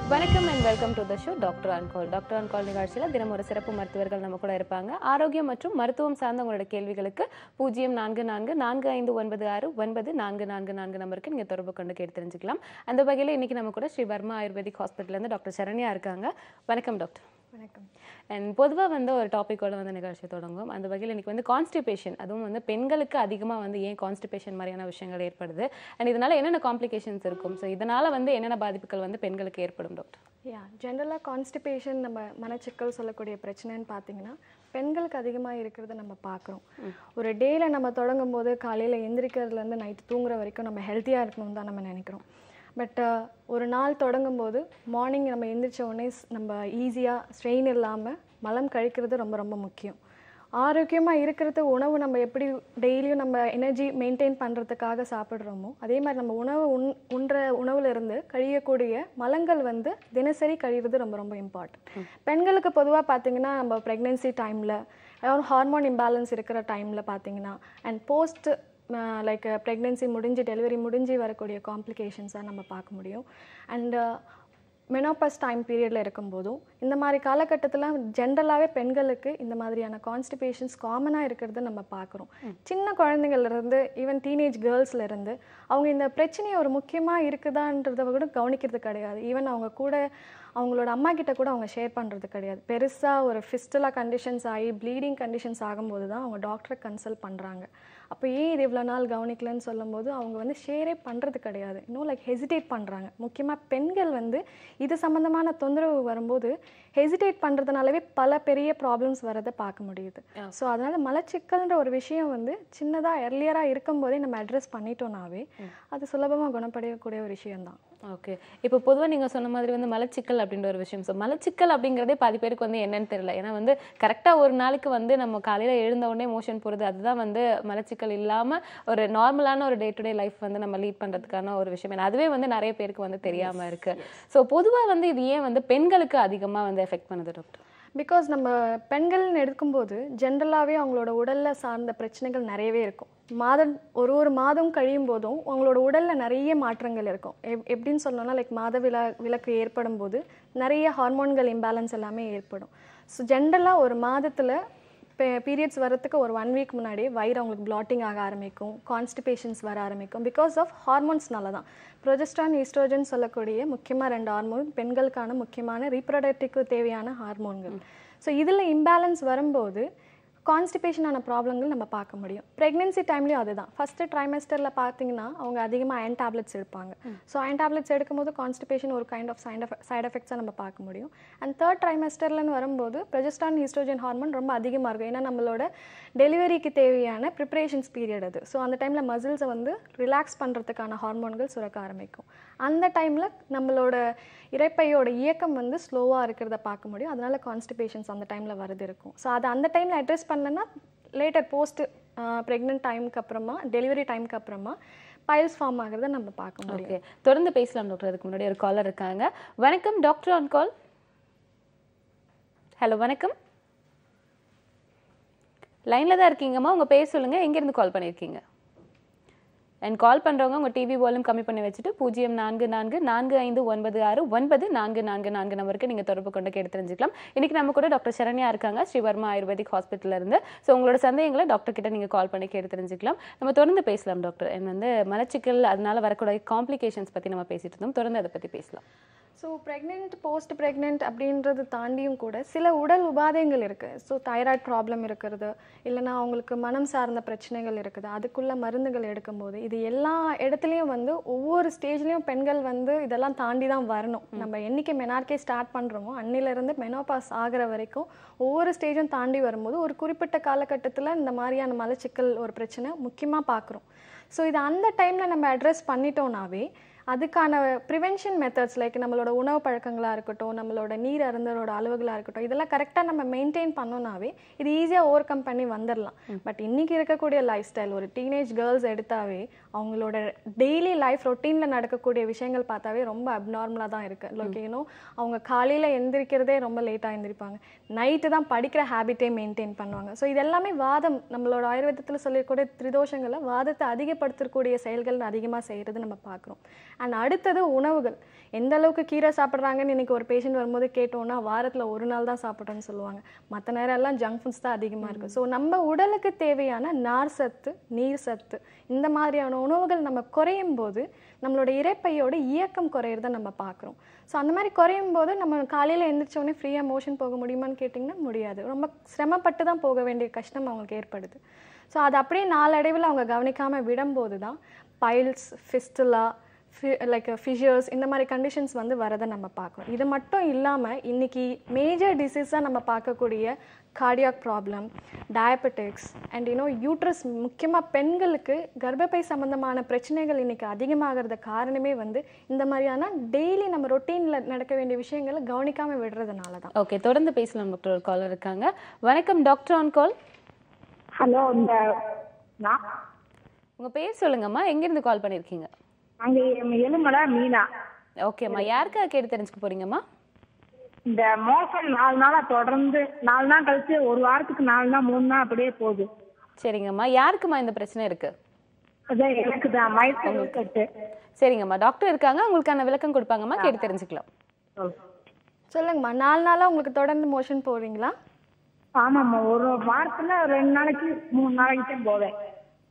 வணக்கம் and welcome to the show doctor on call. Doctor on கால் நிகழ்ச்சியில் தினம் ஒரு சிறப்பு மருத்துவர்கள் நம்ம கூட இருப்பாங்க. ஆரோக்கியம் மற்றும் மருத்துவம் சார்ந்த உங்களோட கேள்விகளுக்கு 044495969444 நம்பருக்கு நீங்கள் தொடர்பு கொண்டு கேட்டு தெரிஞ்சுக்கலாம். அந்த வகையில் இன்னைக்கு நம்ம கூட ஸ்ரீ வர்மா ஆயுர்வேதிக் ஹாஸ்பிட்டல்லேருந்து டாக்டர் சரண்யா இருக்காங்க. வணக்கம் டாக்டர். வணக்கம். அண்ட் பொதுவாக ஒரு டாப்பிக்கோட நிகழ்ச்சி தொடங்கும். அந்த வகையில் இன்னைக்கு கான்ஸ்டிபேஷன், அதுவும் பெண்களுக்கு அதிகமாக ஏன் கான்ஸ்டிபேஷன் மாதிரியான விஷயங்கள் ஏற்படுது அண்ட் இதனால என்னென்ன காம்ப்ளிகேஷன்ஸ் இருக்கும், ஸோ இதனால என்னென்ன பாதிப்புகள் பெண்களுக்கு ஏற்படும் டாக்டர்? ஜென்ரலாக கான்ஸ்டிபேஷன் நம்ம மனச்சிக்கல் சொல்லக்கூடிய பிரச்சனைன்னு பார்த்தீங்கன்னா பெண்களுக்கு அதிகமாக இருக்கிறத நம்ம பார்க்குறோம். ஒரு டேயில் நம்ம தொடங்கும் போது காலையில் எந்திரிக்கிறதுலேருந்து நைட்டு தூங்குற வரைக்கும் நம்ம ஹெல்த்தியாக இருக்கணும் தான் நம்ம நினைக்கிறோம். பட் ஒரு நாள் தொடங்கும் போது மார்னிங் நம்ம எந்திரிச்ச உடனே நம்ம ஈஸியாக ஸ்ட்ரெயின் இல்லாமல் மலம் கழிக்கிறது ரொம்ப ரொம்ப முக்கியம். ஆரோக்கியமாக இருக்கிறது உணவு நம்ம எப்படி டெய்லியும் நம்ம எனர்ஜி மெயின்டைன் பண்ணுறதுக்காக சாப்பிட்றோமோ அதே மாதிரி நம்ம உண்ற உணவுலேருந்து கழியக்கூடிய மலங்கள் தினசரி கழிவது ரொம்ப ரொம்ப இம்பார்ட்டன்ட். பெண்களுக்கு பொதுவாக பார்த்திங்கன்னா நம்ம ப்ரெக்னென்சி டைமில் ஹார்மோன் இம்பேலன்ஸ் இருக்கிற டைமில் பார்த்திங்கன்னா அண்ட் போஸ்ட் லைக் ப்ரெக்னென்சி முடிஞ்சு டெலிவரி முடிஞ்சு வரக்கூடிய காம்ப்ளிகேஷன்ஸாக நம்ம பார்க்க முடியும். அண்ட் மெனோபாஸ் டைம் பீரியடில் இருக்கும்போதும் இந்த மாதிரி காலகட்டத்தில் ஜென்ரலாகவே பெண்களுக்கு இந்த மாதிரியான கான்ஸ்டிபேஷன்ஸ் காமனாக இருக்கிறத நம்ம பார்க்குறோம். சின்ன குழந்தைங்கள்லேருந்து ஈவன் டீனேஜ் கேர்ள்ஸ்லேருந்து அவங்க இந்த பிரச்சனையை ஒரு முக்கியமாக இருக்குதான்றதை கூட கவனிக்கிறது கிடையாது. ஈவன் அவங்க கூட அவங்களோட அம்மா கிட்ட கூட அவங்க ஷேர் பண்ணுறது கிடையாது. பெருசாக ஒரு ஃபிஸ்டுலா கண்டிஷன்ஸ் ஆகி ப்ளீடிங் கண்டிஷன்ஸ் ஆகும்போது தான் அவங்க டாக்டரை கன்சல்ட் பண்ணுறாங்க. அப்போ ஏன் இது இவ்வளோ நாள் கவனிக்கலன்னு சொல்லும்போது அவங்க ஷேரே பண்ணுறது கிடையாது. இன்னும் லைக் ஹெசிடேட் பண்ணுறாங்க. முக்கியமாக பெண்கள் இது சம்மந்தமான தொந்தரவு வரும்போது ஹெசிடேட் பண்ணுறதுனாலவே பல பெரிய ப்ராப்ளம்ஸ் வரதை பார்க்க முடியுது. ஸோ அதனால் மலச்சிக்கல்ன்ற ஒரு விஷயம் சின்னதாக எர்லியராக இருக்கும்போதே நம்ம அட்ரஸ் பண்ணிட்டோம்னாவே அது சுலபமாக குணப்படக்கூடிய ஒரு விஷயம்தான். ஓகே, இப்போ பொதுவாக நீங்கள் சொன்ன மாதிரி மலச்சிக்கல் அப்படின்ற ஒரு விஷயம். ஸோ மலச்சிக்கல் அப்படிங்கிறதே பாதி பேருக்கு என்னன்னு தெரியல. ஏன்னா கரெக்டாக ஒரு நாளைக்கு நம்ம காலையில் எழுந்த உடனே மோஷன் போகிறது, அதுதான் மலச்சிக்கல் இல்லாமல் ஒரு நார்மலான ஒரு டே டு டே லைஃப் நம்ம லீட் பண்ணுறதுக்கான ஒரு விஷயம். ஏன்னா அதுவே நிறைய பேருக்கு தெரியாமல் இருக்குது. ஸோ பொதுவாக இது ஏன் பெண்களுக்கு அதிகமாக எஃபெக்ட் பண்ணுது டாக்டர்? பிகாஸ் நம்ம பெண்கள்னு எடுக்கும்போது ஜென்ரலாகவே அவங்களோட உடலில் சார்ந்த பிரச்சனைகள் நிறையவே இருக்கும். ஒரு மாதம் கழியும் போதும் அவங்களோட உடலில் நிறைய மாற்றங்கள் இருக்கும். எப்படின்னு சொல்லணும்னா லைக் விலக்கு ஏற்படும் போது நிறைய ஹார்மோன்கள் இம்பேலன்ஸ் எல்லாமே ஏற்படும். ஸோ ஜென்ரலாக ஒரு மாதத்தில் பீரியட்ஸ் வரத்துக்கு ஒரு 1 வீக் முன்னாடி வயிறு அவங்களுக்கு பிளாட்டிங் ஆக ஆரம்பிக்கும், கான்ஸ்டிபேஷன்ஸ் வர ஆரம்பிக்கும். பிகாஸ் ஆஃப் ஹார்மோன்ஸ்னால தான். ப்ரொஜெஸ்ட்ரான் ஈஸ்ட்ரோஜன் சொல்லக்கூடிய முக்கியமாக 2 ஹார்மோன் பெண்களுக்கான முக்கியமான ரீப்ரொடக்டிவ்க்கு தேவையான ஹார்மோன்கள். ஸோ இதில் இம்பேலன்ஸ் வரும்போது கான்ஸ்டிபேஷனான ப்ராப்ளங்கள் நம்ம பார்க்க முடியும். ப்ரெக்னென்சி டைம்லேயும் அதுதான். ஃபஸ்ட்டு ட்ரைமெஸ்டரில் பார்த்தீங்கன்னா அவங்க அதிகமாக அயன் டேப்லெட்ஸ் எடுப்பாங்க. ஸோ அயன் டேப்லெட்ஸ் எடுக்கும்போது கான்ஸ்டிபேஷன் ஒரு கைண்ட் ஆஃப் சைட் எஃபெக்ட்ஸாக நம்ம பார்க்க முடியும். அண்ட் தேர்ட் ட்ரைமெஸ்டர்லன்னு வரும்போது ப்ரொஜெஸ்ட்ரான் ஈஸ்ட்ரோஜன் ஹார்மோன் ரொம்ப அதிகமாக இருக்கும். ஏன்னா நம்மளோட டெலிவரிக்கு தேவையான ப்ரிப்ரேஷன்ஸ் பீரியட் அது. ஸோ அந்த டைமில் மசில்ஸை ரிலாக்ஸ் பண்ணுறதுக்கான ஹார்மோன்கள் சுரக்க ஆரம்பிக்கும். அந்த டைமில் நம்மளோட இரைப்பையோட இயக்கம் ஸ்லோவாக இருக்கிறத பார்க்க முடியும். அதனால கான்ஸ்டிபேஷன்ஸ் அந்த டைமில் வருது இருக்கும். ஸோ அதை அந்த டைமில் அட்ரஸ் பண்ணனா லேட்டர் போஸ்ட் ப்ரெக்னென்ட் டைமுக்கு அப்புறமா டெலிவரி டைமுக்கு அப்புறமா பைல்ஸ் ஃபார்ம் ஆகிறத நம்ம பார்க்க முடியும். ஓகே, தொடர்ந்து பேசலாம் டாக்டர். அதுக்கு முன்னாடி ஒரு காலர் இருக்காங்க. வணக்கம், டாக்டர் ஆன் கால். ஹலோ, வணக்கம். லைனில் தான் இருக்கீங்கம்மா, உங்கள் பேர் சொல்லுங்கள், எங்கேருந்து கால் பண்ணியிருக்கீங்க? அண்ட் கால் பண்ணுறவங்க உங்கள் டிவி வால்யூம் கம்மி பண்ணி வச்சுட்டு 044445969444 நம்பருக்கு நீங்கள் தொடர்பு கொண்டு கேட்டு தெரிஞ்சுக்கலாம். இன்றைக்கி நம்ம கூட டாக்டர் சரண்யா இருக்காங்க, ஸ்ரீ வர்மா ஆயுர்வேதிக் ஹாஸ்பிட்டலிருந்து. ஸோ உங்களோட சந்தேகங்களை டாக்டர் கிட்ட நீங்கள் கால் பண்ணி கேட்டு தெரிஞ்சுக்கலாம். நம்ம தொடர்ந்து பேசலாம் டாக்டர். அண்ட் மலச்சிக்கல் அதனால வரக்கூடிய காம்ப்ளிகேஷன்ஸ் பற்றி நம்ம பேசிட்டு இருந்தோம். தொடர்ந்து அதை பற்றி பேசலாம். ஸோ ப்ரெக்னென்ட் போஸ்ட் ப்ரெக்னென்ட் அப்படின்றது தாண்டியும் கூட சில உடல் உபாதைகள் இருக்குது. ஸோ தைராய்டு ப்ராப்ளம் இருக்கிறது, இல்லைனா அவங்களுக்கு மனம் சார்ந்த பிரச்சனைகள் இருக்குது, அதுக்குள்ள மருந்துகள் எடுக்கும்போது இது எல்லா இடத்துலையும் ஒவ்வொரு ஸ்டேஜ்லேயும் பெண்கள் இதெல்லாம் தாண்டி தான் வரணும். நம்ம என்னைக்கு மெனார்கே ஸ்டார்ட் பண்ணுறோமோ அன்னிலேருந்து மெனோபாஸ் ஆகிற வரைக்கும் ஒவ்வொரு ஸ்டேஜும் தாண்டி வரும்போது ஒரு குறிப்பிட்ட காலகட்டத்தில் இந்த மாதிரியான மலச்சிக்கல் ஒரு பிரச்சனை முக்கியமாக பார்க்குறோம். ஸோ இது அந்த டைமில் நம்ம அட்ரஸ் பண்ணிட்டோம்னாவே அதுக்கான ப்ரிவென்ஷன் மெத்தட்ஸ் லைக் நம்மளோட உணவு பழக்கங்களாக இருக்கட்டும், நம்மளோட நீர் அருந்தரோட அளவுகளாக இருக்கட்டும், இதெல்லாம் கரெக்டாக நம்ம மெயின்டைன் பண்ணோம்னாவே இது ஈஸியாக ஓவர் கம் பண்ணி வந்துடலாம். பட் இன்றைக்கி இருக்கக்கூடிய லைஃப் ஸ்டைல் ஒரு டீனேஜ் கேர்ள்ஸ் எடுத்தாவே அவங்களோட டெய்லி லைஃப் ரொட்டீனில் நடக்கக்கூடிய விஷயங்கள் பார்த்தாவே ரொம்ப அப்நார்மலாக தான் இருக்குது. லைக் அவங்க காலையில் எந்திரிக்கிறதே ரொம்ப லேட்டாக எந்திரிப்பாங்க, நைட்டு தான் படிக்கிற ஹேபிட்டே மெயின்டைன் பண்ணுவாங்க. ஸோ இது எல்லாமே வாதம், நம்மளோட ஆயுர்வேதத்தில் சொல்லக்கூடிய திரிதோஷங்களை வாதத்தை அதிகப்படுத்தக்கூடிய செயல்கள் அதிகமாக செய்கிறது நம்ம பார்க்குறோம். அண்ட் அடுத்தது உணவுகள். எந்த அளவுக்கு கீரை சாப்பிட்றாங்கன்னு இன்றைக்கி ஒரு பேஷண்ட் வரும்போது கேட்டோன்னா வாரத்தில் ஒரு நாள் தான் சாப்பிட்றோன்னு சொல்லுவாங்க. மற்ற நேரம் எல்லாம் ஜங்க் ஃபுட்ஸ் தான் அதிகமாக இருக்குது. ஸோ நம்ம உடலுக்கு தேவையான நார் சத்து, நீர் சத்து, இந்த மாதிரியான உணவுகள் நம்ம குறையும் போது நம்மளோட இரைப்பையோட இயக்கம் குறையிறத நம்ம பார்க்குறோம். ஸோ அந்த மாதிரி குறையும் போது நம்ம காலையில் எழுந்திரிச்சோடனே ஃப்ரீயாக மோஷன் போக முடியுமான்னு கேட்டிங்கன்னா முடியாது. ரொம்ப சிரமப்பட்டு தான் போக வேண்டிய கஷ்டம் அவங்களுக்கு ஏற்படுது. ஸோ அது அப்படியே நாளடைவில் அவங்க கவனிக்காமல் விடும்போது தான் பைல்ஸ், ஃபிஸ்டுலா, லைக் ஃபிஷர்ஸ், இந்த மாதிரி கண்டிஷன்ஸ் வந்து வரதை நம்ம பார்க்குறோம். இது மட்டும் இல்லாமல் இன்றைக்கி மேஜர் டிசீஸாக நம்ம பார்க்கக்கூடிய cardiac problem, diabetics and uterus, முக்கியமாக பெண்களுக்கு கர்ப்பப்பை சம்மந்தமான பிரச்சனைகள் இன்றைக்கி அதிகமாகிறது காரணமே வந்து இந்த மாதிரியான டெய்லி நம்ம ரொட்டீனில் நடக்க வேண்டிய விஷயங்களை கவனிக்காமல் விடுறதுனால தான். ஓகே, தொடர்ந்து பேசலாம் டாக்டர். ஒரு காலர் இருக்காங்க. வணக்கம் டாக்டர் ஆன் கால். ஹலோ, உங்கள் பேர் சொல்லுங்கம்மா, எங்கேருந்து கால் பண்ணியிருக்கீங்க? அங்கே எலுமலை மீனா. ஓகேம்மா, யாருக்காக கேட்டு தெரிஞ்சுக்க போறீங்கம்மா? இந்த மோசம் 4 நாளா தொடர்ந்து 4 நாள் கழிச்சு ஒரு வாரத்துக்கு 4 நாள் 3 நாள் அப்படியே போகுது. சரிங்கம்மா, யாருக்குமா இந்த பிரச்சனை இருக்கு? அதான் எனக்கு தான் மயக்கம். சரிங்கம்மா, டாக்டர் இருக்காங்க, உங்களுக்கான விளக்கம் கொடுப்பாங்கம்மா, கேட்டு தெரிஞ்சுக்கலாம். சொல்லுங்கம்மா, 4 நாளாக உங்களுக்கு தொடர்ந்து மோஷன் போகிறீங்களா? ஆமாம்மா, ஒரு வாரத்தில் 2 நாளைக்கு 3 நாளைக்கு தான் போவேன்.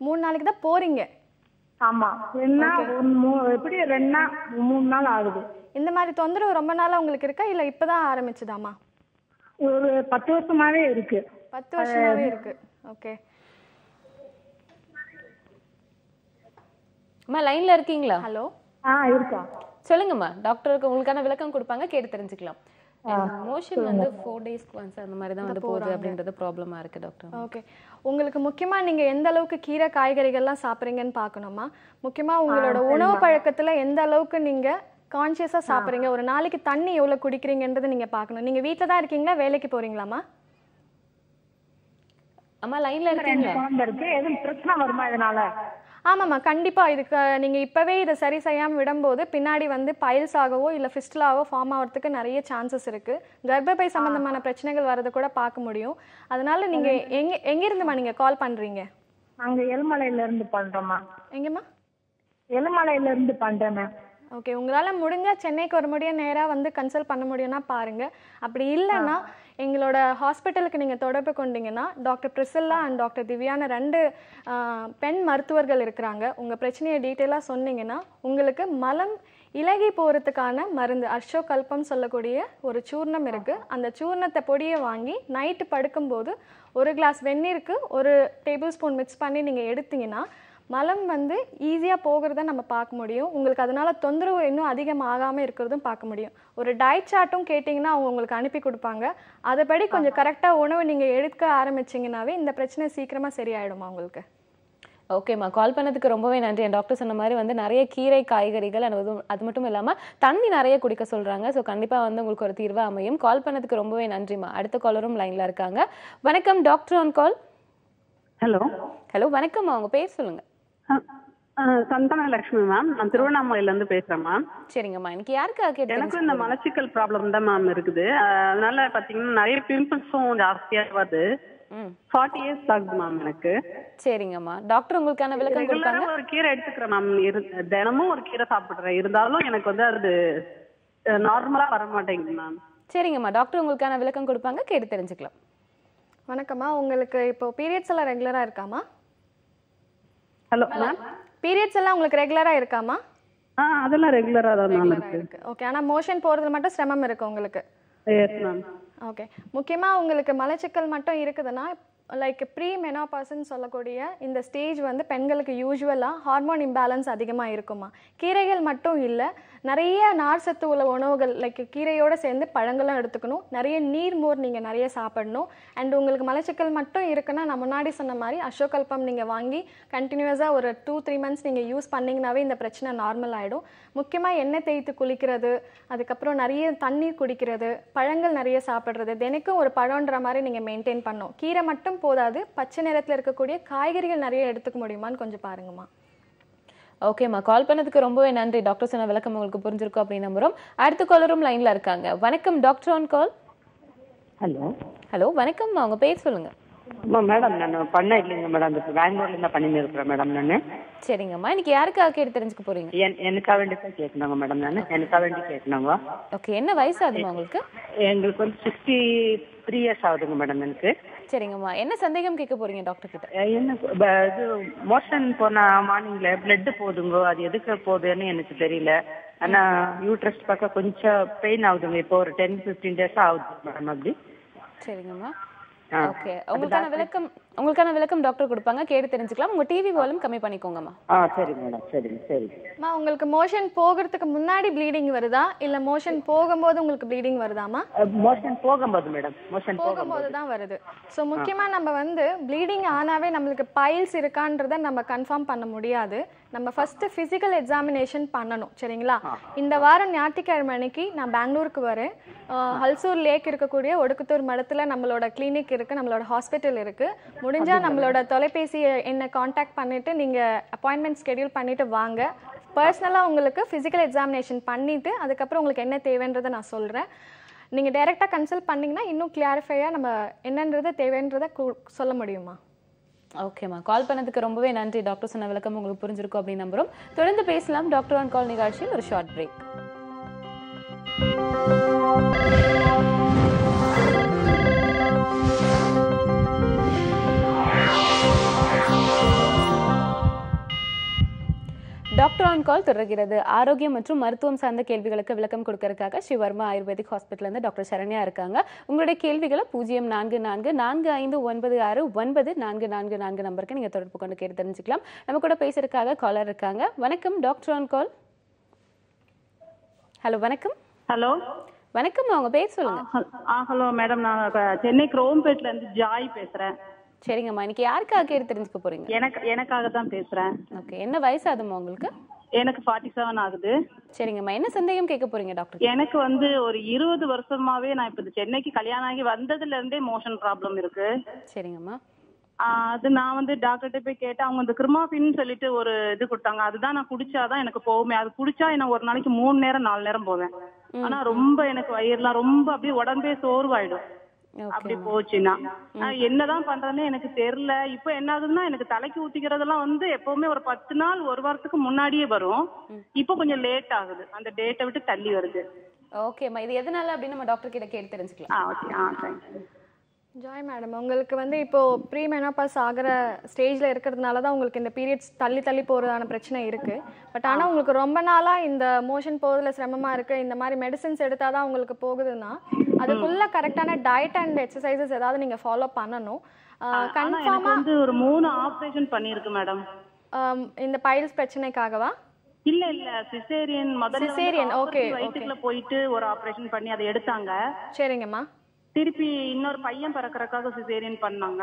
3 நாளைக்கு தான் போகிறீங்க? ஆமாம், 2 நாள் எப்படி 2 நாள் 3 நாள் ஆகுது. இந்த மாதிரி தொந்தரவு ரொம்ப நாளாக உங்களுக்கு இருக்கா இல்லை இப்போ தான் ஆரம்பிச்சுதாம்மா? ஒரு 10 வருஷமாவே இருக்கு. 10 வருஷமாவே இருக்கு. ஓகே அம்மா, லைன்ல இருக்கீங்களா? ஹலோ, இருக்கா? சொல்லுங்கம்மா, டாக்டருக்கு உங்களுக்கான விளக்கம் கொடுப்பாங்க, கேட்டு தெரிஞ்சுக்கலாம். மோஷன் வந்து 4 டேஸ்க்கு ஒன்ஸ் அந்த மாதிரி தான் வந்து போகுது அப்படின்றது ப்ராப்ளமா இருக்கு டாக்டர். ஓகே, உங்களுக்கு முக்கியமாக நீங்கள் எந்த அளவுக்கு கீரை காய்கறிகள்லாம் சாப்பிட்றீங்கன்னு பார்க்கணுமா? முக்கியமாக உங்களோட உணவு பழக்கத்தில் எந்த அளவுக்கு நீங்கள் கான்ஷியஸாக சாப்பிட்றீங்க, ஒரு நாளைக்கு தண்ணி எவ்வளோ குடிக்கிறீங்கன்றது நீங்கள் பார்க்கணும். நீங்கள் வீட்டில் தான் இருக்கீங்களா, வேலைக்கு போகிறீங்களாம்மா? அம்மா லைன்ல இருக்கீங்களா? எதுவும் பிரச்சனை வருமா இதனால? ஆமாம்மா, கண்டிப்பாக. இதுக்கு நீங்கள் இப்போவே இதை சரி செய்யாமல் விடும்போது பின்னாடி வந்து பைல்ஸ் ஆகவோ இல்லை ஃபிஸ்டலாவோ ஃபார்ம் ஆகிறதுக்கு நிறைய சான்சஸ் இருக்குது. கர்ப்பப்பை சம்மந்தமான பிரச்சனைகள் வரதை கூட பார்க்க முடியும். அதனால நீங்கள் எங்கேருந்துமா நீங்கள் கால் பண்ணுறீங்க? நாங்கள் எலுமலையிலேருந்து பண்ணுறோம்மா. எங்கேம்மா? எலுமலையிலேருந்து பண்ணுறேன். ஓகே, உங்களால் முடிஞ்ச சென்னைக்கு ஒரு முடியும் நேராக வந்து கன்சல்ட் பண்ண முடியும்னா பாருங்கள். அப்படி இல்லைன்னா எங்களோட ஹாஸ்பிட்டலுக்கு நீங்கள் தொடர்பு கொண்டீங்கன்னா டாக்டர் பிரிசில்லா அண்ட் டாக்டர் திவ்யான 2 பெண் மருத்துவர்கள் இருக்கிறாங்க. உங்கள் பிரச்சனையை டீட்டெயிலாக சொன்னீங்கன்னா உங்களுக்கு மலம் இலகி போகிறதுக்கான மருந்து அர்ஷோகல்பம் சொல்லக்கூடிய ஒரு சூர்ணம் இருக்குது. அந்த சூர்ணத்தை பொடியை வாங்கி நைட்டு படுக்கும்போது 1 கிளாஸ் வெந்நீருக்கு 1 டேபிள் ஸ்பூன் மிக்ஸ் பண்ணி நீங்கள் எடுத்தீங்கன்னா மலம் வந்து ஈஸியாக போகிறத நம்ம பார்க்க முடியும். உங்களுக்கு அதனால தொந்தரவு இன்னும் அதிகமாகாமல் இருக்கிறதும் பார்க்க முடியும். ஒரு டயட் சார்ட்டும் கேட்டிங்கன்னா அவங்க உங்களுக்கு அனுப்பி கொடுப்பாங்க. அதைப்படி கொஞ்சம் கரெக்டாக உணவு நீங்கள் எடுக்க ஆரம்பிச்சிங்கனாவே இந்த பிரச்சனை சீக்கிரமாக சரியாயிடுமா உங்களுக்கு. ஓகேம்மா, கால் பண்ணதுக்கு ரொம்பவே நன்றி. என் டாக்டர் சொன்ன மாதிரி வந்து நிறைய கீரை காய்கறிகள் அது மட்டும் இல்லாமல் தண்ணி நிறைய குடிக்க சொல்கிறாங்க. ஸோ கண்டிப்பாக வந்து உங்களுக்கு ஒரு தீர்வு அமையும். கால் பண்ணதுக்கு ரொம்பவே நன்றிம்மா. அடுத்த காலரும் லைனில் இருக்காங்க. வணக்கம் doctor on call. Hello. Hello, வணக்கம்மா, உங்கள் பேர் சொல்லுங்கள். சந்தான லட்சுமி மேம், நான் திருவண்ணாமலையில இருந்து பேசுறேன் மேம். சரிங்கம்மா, இன்னைக்கு யாருக்காக கேட்டு? எனக்கும் இந்த மலச்சிக்கல் ப்ராப்ளம் தான் மேம் இருக்குது. அதனால பாத்தீங்கன்னா நிறைய பிம்பிள்ஸும் ஜாஸ்தியா வருது. 40 இயர்ஸ் ஆகுது மேம் எனக்கு. சரிங்கம்மா, டாக்டர் உங்களுக்கான விளக்கம் கொடுப்பாங்க. ஒரு கீரை எடுத்துக்கிறேன் மேம், தினமும் ஒரு கீரை சாப்பிடுறேன். இருந்தாலும் எனக்கு வந்து அது நார்மலா வர மாட்டேங்குது மேம். சரிங்கம்மா, டாக்டர் உங்களுக்கான விளக்கம் கொடுப்பாங்க, கேட்டு தெரிஞ்சுக்கலாம். வணக்கம்மா, உங்களுக்கு இப்போ பீரியட்ஸ் எல்லாம் ரெகுலராக இருக்காமா? ஹலோ மேம், பீரியட்ஸ் எல்லாம் உங்களுக்கு ரெகுலராக இருக்காமா? அதெல்லாம் ரெகுலரா தான் மேம் இருக்கு. ஓகே, ஆனால் மோஷன் போகிறதுல மட்டும் சிரமம் இருக்கு உங்களுக்கு? Yes ma'am. ஓகே, முக்கியமாக உங்களுக்கு மலச்சிக்கல் மட்டும் இருக்குதுன்னா லைக் ப்ரீ மெனோபாஸ்ன்னு சொல்லக்கூடிய இந்த ஸ்டேஜ் வந்து பெண்களுக்கு யூஸ்வலாக ஹார்மோன் இம்பேலன்ஸ் அதிகமாக இருக்குமா. கீரைகள் மட்டும் இல்லை, நிறைய நார் சத்து உள்ள உணவுகள் லைக் கீரையோடு சேர்ந்து பழங்களும் எடுத்துக்கணும். நிறைய நீர்மோர் நீங்கள் நிறைய சாப்பிடணும். அண்ட் உங்களுக்கு மலச்சிக்கல் மட்டும் இருக்குன்னா நான் முன்னாடி சொன்ன மாதிரி அசோகல்பம் நீங்கள் வாங்கி கண்டினியூஸாக ஒரு 2-3 மந்த்ஸ் நீங்கள் யூஸ் பண்ணிங்கனாவே இந்த பிரச்சனை நார்மல் ஆகிடும். முக்கியமாக எண்ணெய் தேய்த்து குளிக்கிறது, அதுக்கப்புறம் நிறைய தண்ணீர் குடிக்கிறது, பழங்கள் நிறைய சாப்பிட்றது, தினைக்கும் ஒரு பழம்ன்ற மாதிரி நீங்கள் மெயின்டைன் பண்ணணும். கீரை மட்டும் போதாது, பச்சை நிறத்தில் இருக்கக்கூடிய காய்கறிகள் நிறைய எடுத்துக்க முடியுமான்னு கொஞ்சம் பாருங்கம்மா. ஓகேம்மா, கால் பண்ணதுக்கு ரொம்பவே நன்றி. டாக்டர் சொன்ன விளக்கம் உங்களுக்கு புரிஞ்சிருக்கும் அப்படின்னு நம்புறோம். அடுத்த காலரும் லைன்ல இருக்காங்க. வணக்கம் doctor on call. Hello. Hello, வணக்கம்மா, உங்க பேர் சொல்லுங்க. மேடம் நான் பண்ண இல்லைங்க மேடம், இப்போ பெங்களூர்ல இருந்தா பண்ணின்னு இருக்கிறேன் மேடம் நான். சரிங்கம்மா, இன்னைக்கு யாருக்காக கேட்டு தெரிஞ்சுக்க போறீங்க? எனக்காக வேண்டி தான் கேட்கணுங்க மேடம், நான் எனக்காக வேண்டி கேட்கணுங்க. ஓகே, என்ன வயசு ஆகுதுமா உங்களுக்கு? எங்களுக்கு வந்து 63 இயர்ஸ் ஆகுதுங்க மேடம் எனக்கு. சரிங்கம்மா, என்ன சந்தேகம் கேட்க போறீங்க டாக்டர் கிட்ட? என்ன இது மோஷன் போன மார்னிங்ல பிளட் போகுதுங்க, அது எதுக்கு போகுதுன்னு எனக்கு தெரியல. ஆனா யூட்ரஸ் பக்கம் கொஞ்சம் பெயின் ஆகுதுங்க, இப்போ ஒரு 10-15 டேஸ் ஆகுது மேடம் அப்படி. சரிங்கம்மா, ஓகே. உங்களுக்கான விளக்கம் டாக்டர் கொடுப்பாங்க, கேட்டு தெரிஞ்சுக்கலாம். உங்க டிவி வால்யூம் கம்மி பண்ணிக்கோங்கம்மா. சரி மேடம், சரி சரி. உங்களுக்கு மோஷன் போகிறதுக்கு முன்னாடி ப்ளீடிங் வருதா இல்ல மோஷன் போகும்போது உங்களுக்கு ப்ளீடிங் வருதாமா? மோஷன் போகும்போது மேடம், மோஷன் போகும்போது தான் வருது. ஸோ முக்கியமா நம்ம வந்து ப்ளீடிங் ஆனாவே நம்மளுக்கு பைல்ஸ் இருக்கான்றத நம்ம கன்ஃபார்ம் பண்ண முடியாது. நம்ம ஃபர்ஸ்ட் பிசிக்கல் எக்ஸாமினேஷன் பண்ணணும். சரிங்களா? இந்த வாரம் ஞாயிற்றுக்கிழமை அன்னைக்கு நான் பெங்களூருக்கு வரேன். ஹல்சூர் லேக் இருக்கக்கூடிய ஒடுக்குத்தூர் மடத்துல நம்மளோட கிளினிக் இருக்கு, நம்மளோட ஹாஸ்பிட்டல் இருக்கு. முடிஞ்சா நம்மளோட தொலைபேசி என்ன காண்டாக்ட் பண்ணிட்டு நீங்க அப்பாயின்மெண்ட் ஸ்கெடியூல் பண்ணிட்டு வாங்க. பர்சனலா உங்களுக்கு பிசிக்கல் எக்ஸாமினேஷன் பண்ணிட்டு அதுக்கப்புறம் உங்களுக்கு என்ன தேவைன்றதை நான் சொல்றேன். நீங்க டைரக்டா கன்சல்ட் பண்ணீங்கன்னா இன்னும் கிளாரிஃபையா நம்ம என்னன்றது தேவைன்றதை சொல்ல முடியுமா? ஓகேம்மா, கால் பண்ணதுக்கு ரொம்பவே நன்றி. டாக்டர் சொன்ன விளக்கம் உங்களுக்கு புரிஞ்சிருக்கும் அப்படின்னு நம்புறோம். தொடர்ந்து பேசலாம் டாக்டர் ஆன் கால் நிகழ்ச்சியில். ஒரு ஷார்ட் பிரேக். டாக்டர் ஆன் கால் தொடர்கிறது. ஆரோக்கியம் மற்றும் மருத்துவம் சார்ந்த கேள்விகளுக்கு விளக்கம் கொடுக்கறதுக்காக ஸ்ரீவர்மா ஆயுர்வேதிக் ஹாஸ்பிட்டல் இருந்து டாக்டர் சரண்யா இருக்காங்க. உங்களுடைய கேள்விகளை 0444599444 நம்பருக்கு நீங்க தொடர்பு கொண்டு கேட்டு தெரிஞ்சுக்கலாம். நம்ம கூட பேசுறதுக்காக காலர் இருக்காங்க. வணக்கம் டாக்டர் ஆன் கால். ஹலோ, வணக்கம். ஹலோ வணக்கம், உங்க பேர் சொல்லுங்க. ஹலோ மேடம், நான் சென்னை குரோம்பேட்ல இருந்து ஜாய் பேசுறேன். சரிங்கம்மா, இன்னைக்கு யாருக்காக கேட்டு தெரிஞ்சுக்க போறீங்க? எனக்காக தான் பேசுறேன். ஓகே, என்ன வயசு ஆகுதுமா உங்களுக்கு? எனக்கு 47 ஆகுது. சரிங்கம்மா, என்ன சந்தேகம் கேட்க போறீங்க டாக்டர்? எனக்கு வந்து ஒரு 20 வருஷமாவே நான் இப்ப சென்னைக்கு கல்யாணம் ஆகி வந்ததுல இருந்தே மோஷன் ப்ராப்ளம் இருக்கு. சரிங்கம்மா. அது நான் வந்து டாக்டர்கிட்ட போய் கேட்டேன். அவங்க இந்த கிருமாபின்னு சொல்லிட்டு ஒரு இது கொடுத்தாங்க. அதுதான் நான் குடிச்சாதான் எனக்கு போகுமே. அது குடிச்சா என்ன ஒரு நாளைக்கு 3 நேரம் 4 நேரம் போவேன். ஆனா ரொம்ப எனக்கு வயிறுலாம் ரொம்ப அப்படியே உடம்பே சோர்வாயிடும் அப்படி போச்சுன்னா. என்னதான் பண்றதுன்னு எனக்கு தெரியல. இப்ப என்ன ஆகுதுன்னா எனக்கு தலைக்கு ஊத்திக்கிறதெல்லாம் வந்து எப்பவுமே ஒரு 10 நாள் 1 வாரத்துக்கு முன்னாடியே வரும். இப்ப கொஞ்சம் லேட் ஆகுது, அந்த டேட்டை விட்டு தள்ளி வருது. ஓகேம்மா, இது எதனால அப்படின்னு நம்ம டாக்டர் கிட்ட கேட்டு தெரிஞ்சுக்கலாம். ஜாய் மேடம், உங்களுக்கு வந்து இப்போ ப்ரீ மெனோபாஸ் ஆகிற ஸ்டேஜ்ல இருக்கிறதுனால தான் உங்களுக்கு இந்த பீரியட்ஸ் தள்ளி தள்ளி போறதான பிரச்சனை இருக்கு. பட் ஆனா உங்களுக்கு ரொம்ப நாளா இந்த மோஷன் போறதுல சிரமமா இருக்கு, இந்த மாதிரி மெடிசின்ஸ் எடுத்தாதான் உங்களுக்கு போகுதுன்னா அதுக்குள்ள கரெக்டான டயட் அண்ட் எக்ஸசைசஸ் ஏதாவது நீங்க ஃபாலோ பண்ணணும். கன்ஃபார்மா வந்து ஒரு 3 ஆபரேஷன் பண்ணிருக்கு மேடம். இந்த பைல்ஸ் பிரச்சனைக்காகவா? இல்ல சிசேரியன். Caesarean, okay. வயிற்றுக்குள்ள போயிட்டு ஒரு ஆபரேஷன் பண்ணி அதை எடுத்தாங்க. சரிங்கம்மா. திருப்பி இன்னொரு பையன் பிறக்கறதுக்காக சிசேரியன் பண்ணாங்க.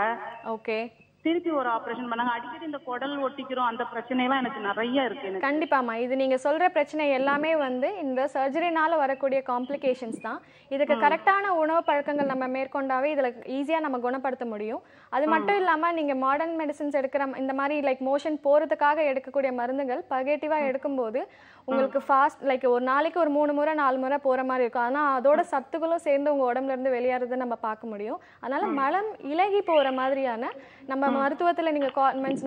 ஓகே. திருப்பி ஒரு ஆபரேஷன் பண்ணாங்க. அடிக்கடி இந்த குடல் ஒட்டிக்கிறோம், அந்த பிரச்சனை எல்லாம் எனக்கு நிறைய இருக்கு. கண்டிப்பாமா, இது நீங்க சொல்ற பிரச்சனை எல்லாமே வந்து இந்த சர்ஜரினால வரக்கூடிய காம்ப்ளிகேஷன்ஸ் தான். இதுக்கு கரெக்டான உணவு பழக்கங்கள் நம்ம மேற்கொண்டாவே இதுல ஈஸியா நம்ம குணப்படுத்த முடியும். அது மட்டும் இல்லாம நீங்க மாடர்ன் மெடிசின்ஸ் எடுக்கிற இந்த மாதிரி லைக் மோஷன் போறதுக்காக எடுக்கக்கூடிய மருந்துகள் பகேட்டிவா எடுக்கும்போது உங்களுக்கு ஃபாஸ்ட் லைக் ஒரு நாளைக்கு ஒரு 3 முறை 4 முறை போற மாதிரி இருக்கும். ஆனா அதோட சத்துக்களும் சேர்ந்து உங்க உடம்புல இருந்து வெளியேறதை நம்ம பார்க்க முடியும். அதனால மலம் இலகி போற மாதிரியான நம்ம மருத்துவத்துல நீங்க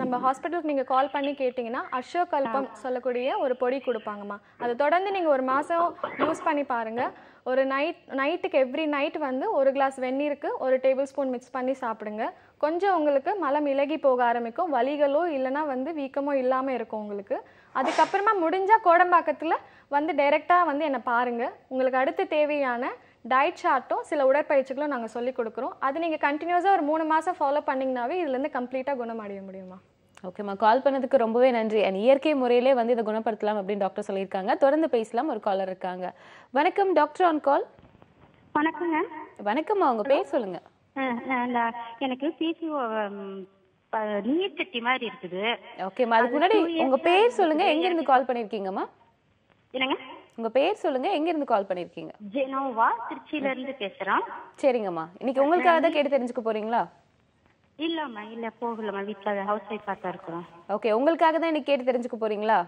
நம்ம ஹாஸ்பிட்டலுக்கு நீங்க கால் பண்ணி கேட்டீங்கன்னா அசோகல்பம் சொல்லக்கூடிய ஒரு பொடி கொடுப்பாங்கம்மா. அதை தொடர்ந்து நீங்க ஒரு மாசம் யூஸ் பண்ணி பாருங்க. ஒரு நைட்டுக்கு எவ்ரி நைட் வந்து 1 கிளாஸ் வெந்நீருக்கு 1 டேபிள் ஸ்பூன் மிக்ஸ் பண்ணி சாப்பிடுங்க. கொஞ்சம் உங்களுக்கு மலம் இலகி போக ஆரம்பிக்கும், வலிகளோ இல்லைன்னா வந்து வீக்கமோ இல்லாம இருக்கும் உங்களுக்கு. அதுக்கப்புறமா முடிஞ்சா கோடம்பாக்கத்துல வந்து டைரக்டா வந்து என்ன பாருங்க. உங்களுக்கு அடுத்து தேவையான டயட் சார்ட்டும் சில உடற்பயிற்சிகளும் நாங்கள் சொல்லி கொடுக்குறோம். அது நீங்கள் கண்டினியூஸாக ஒரு 3 மாதம் ஃபாலோ பண்ணிங்கனாவே இதுலேருந்து கம்ப்ளீட்டாக குணமடைய முடியுமா? ஓகேம்மா, கால் பண்ணதுக்கு ரொம்பவே நன்றி. அண்ட் இயற்கை முறையிலே வந்து இதை குணப்படுத்தலாம் அப்படின்னு டாக்டர் சொல்லியிருக்காங்க. தொடர்ந்து பேசலாம். ஒரு காலர் இருக்காங்க. வணக்கம் டாக்டர் ஆன் கால். வணக்கங்க. வணக்கம்மா, உங்க பேர் சொல்லுங்க. எனக்கு பிசிஓ நீர் சட்டி மாதிரி இருக்குது. ஓகேம்மா, அதுக்கு முன்னாடி உங்க பேர் சொல்லுங்க, எங்க இருந்து கால் பண்ணிருக்கீங்கம்மா? இல்லங்க, உங்க பேர் சொல்லுங்க, எங்க இருந்து கால் பண்ணிருக்கீங்க? ஜெனோவா, திருச்சியில இருந்து பேசுறோம். சரிங்கம்மா, இன்னைக்கு உங்களுக்காக தான் கேட்டு தெரிஞ்சுக்க போறீங்களா? இல்லம்மா, இல்ல போகலம்மா, வீட்டுல ஹவுஸ் ஒய்ஃபா தான் இருக்கிறோம். ஓகே, உங்களுக்காக தான் இன்னைக்கு கேட்டு தெரிஞ்சுக்க போறீங்களா?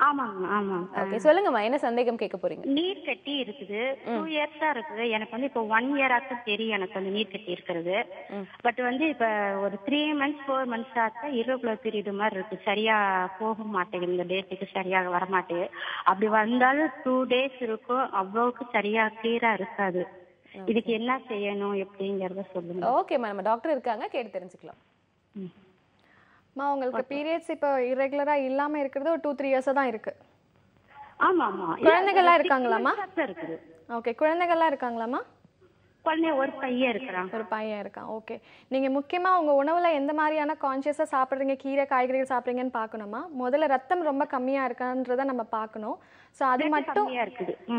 ஆமாங்க ஆமாங்க. ஓகே, சொல்லுங்கம்மா, என்ன சந்தேகம் கேட்க போறீங்க? நீர் கட்டி இருக்குது. 2 இயர்ஸா இருக்குது. எனக்கு வந்து இப்போ 1 இயராக்கு தெரியும் எனக்கு வந்து நீர் கட்டி இருக்கிறது. பட் வந்து இப்ப ஒரு 3 months 4 months ஆச்சா irregular period மாதிரி இருக்கு. சரியா போக மாட்டேங்குது, இந்த டேட்டுக்கு சரியாக வர மாட்டேங்குது. அப்படி வந்தாலும் 2 days இருக்கும், அவ்வளவுக்கு சரியா கிளியரா இருக்காது. இதுக்கு என்ன செய்யணும் எப்படிங்கறத சொல்லுங்க. ஓகேம்மா, நம்ம டாக்டர் இருக்காங்க, கேட்டு தெரிஞ்சுக்கலாம். உங்களுக்கு பீரியட்ஸ் இப்போ இரெகுலரா இல்லாம இருக்கிறது ஒரு 2-3 இயர்ஸா தான் இருக்கு. ஆமா ஆமா. குழந்தைகள்லாம் இருக்காங்களாமா? இருக்குது. ஓகே, குழந்தைகள்லாம் இருக்காங்களாமா? குழந்தை ஒரு பையன் இருக்கிறான். ஒரு பையன் இருக்கான். ஓகே, நீங்க முக்கியமா உங்க உணவுல எந்த மாதிரியான கான்ஷியஸா சாப்பிடுறீங்க, கீரை காய்கறிகள் சாப்பிடுறீங்கன்னு பார்க்கணுமா? முதல்ல ரத்தம் ரொம்ப கம்மியா இருக்கான்றத நம்ம பார்க்கணும். ஸோ அது மட்டும்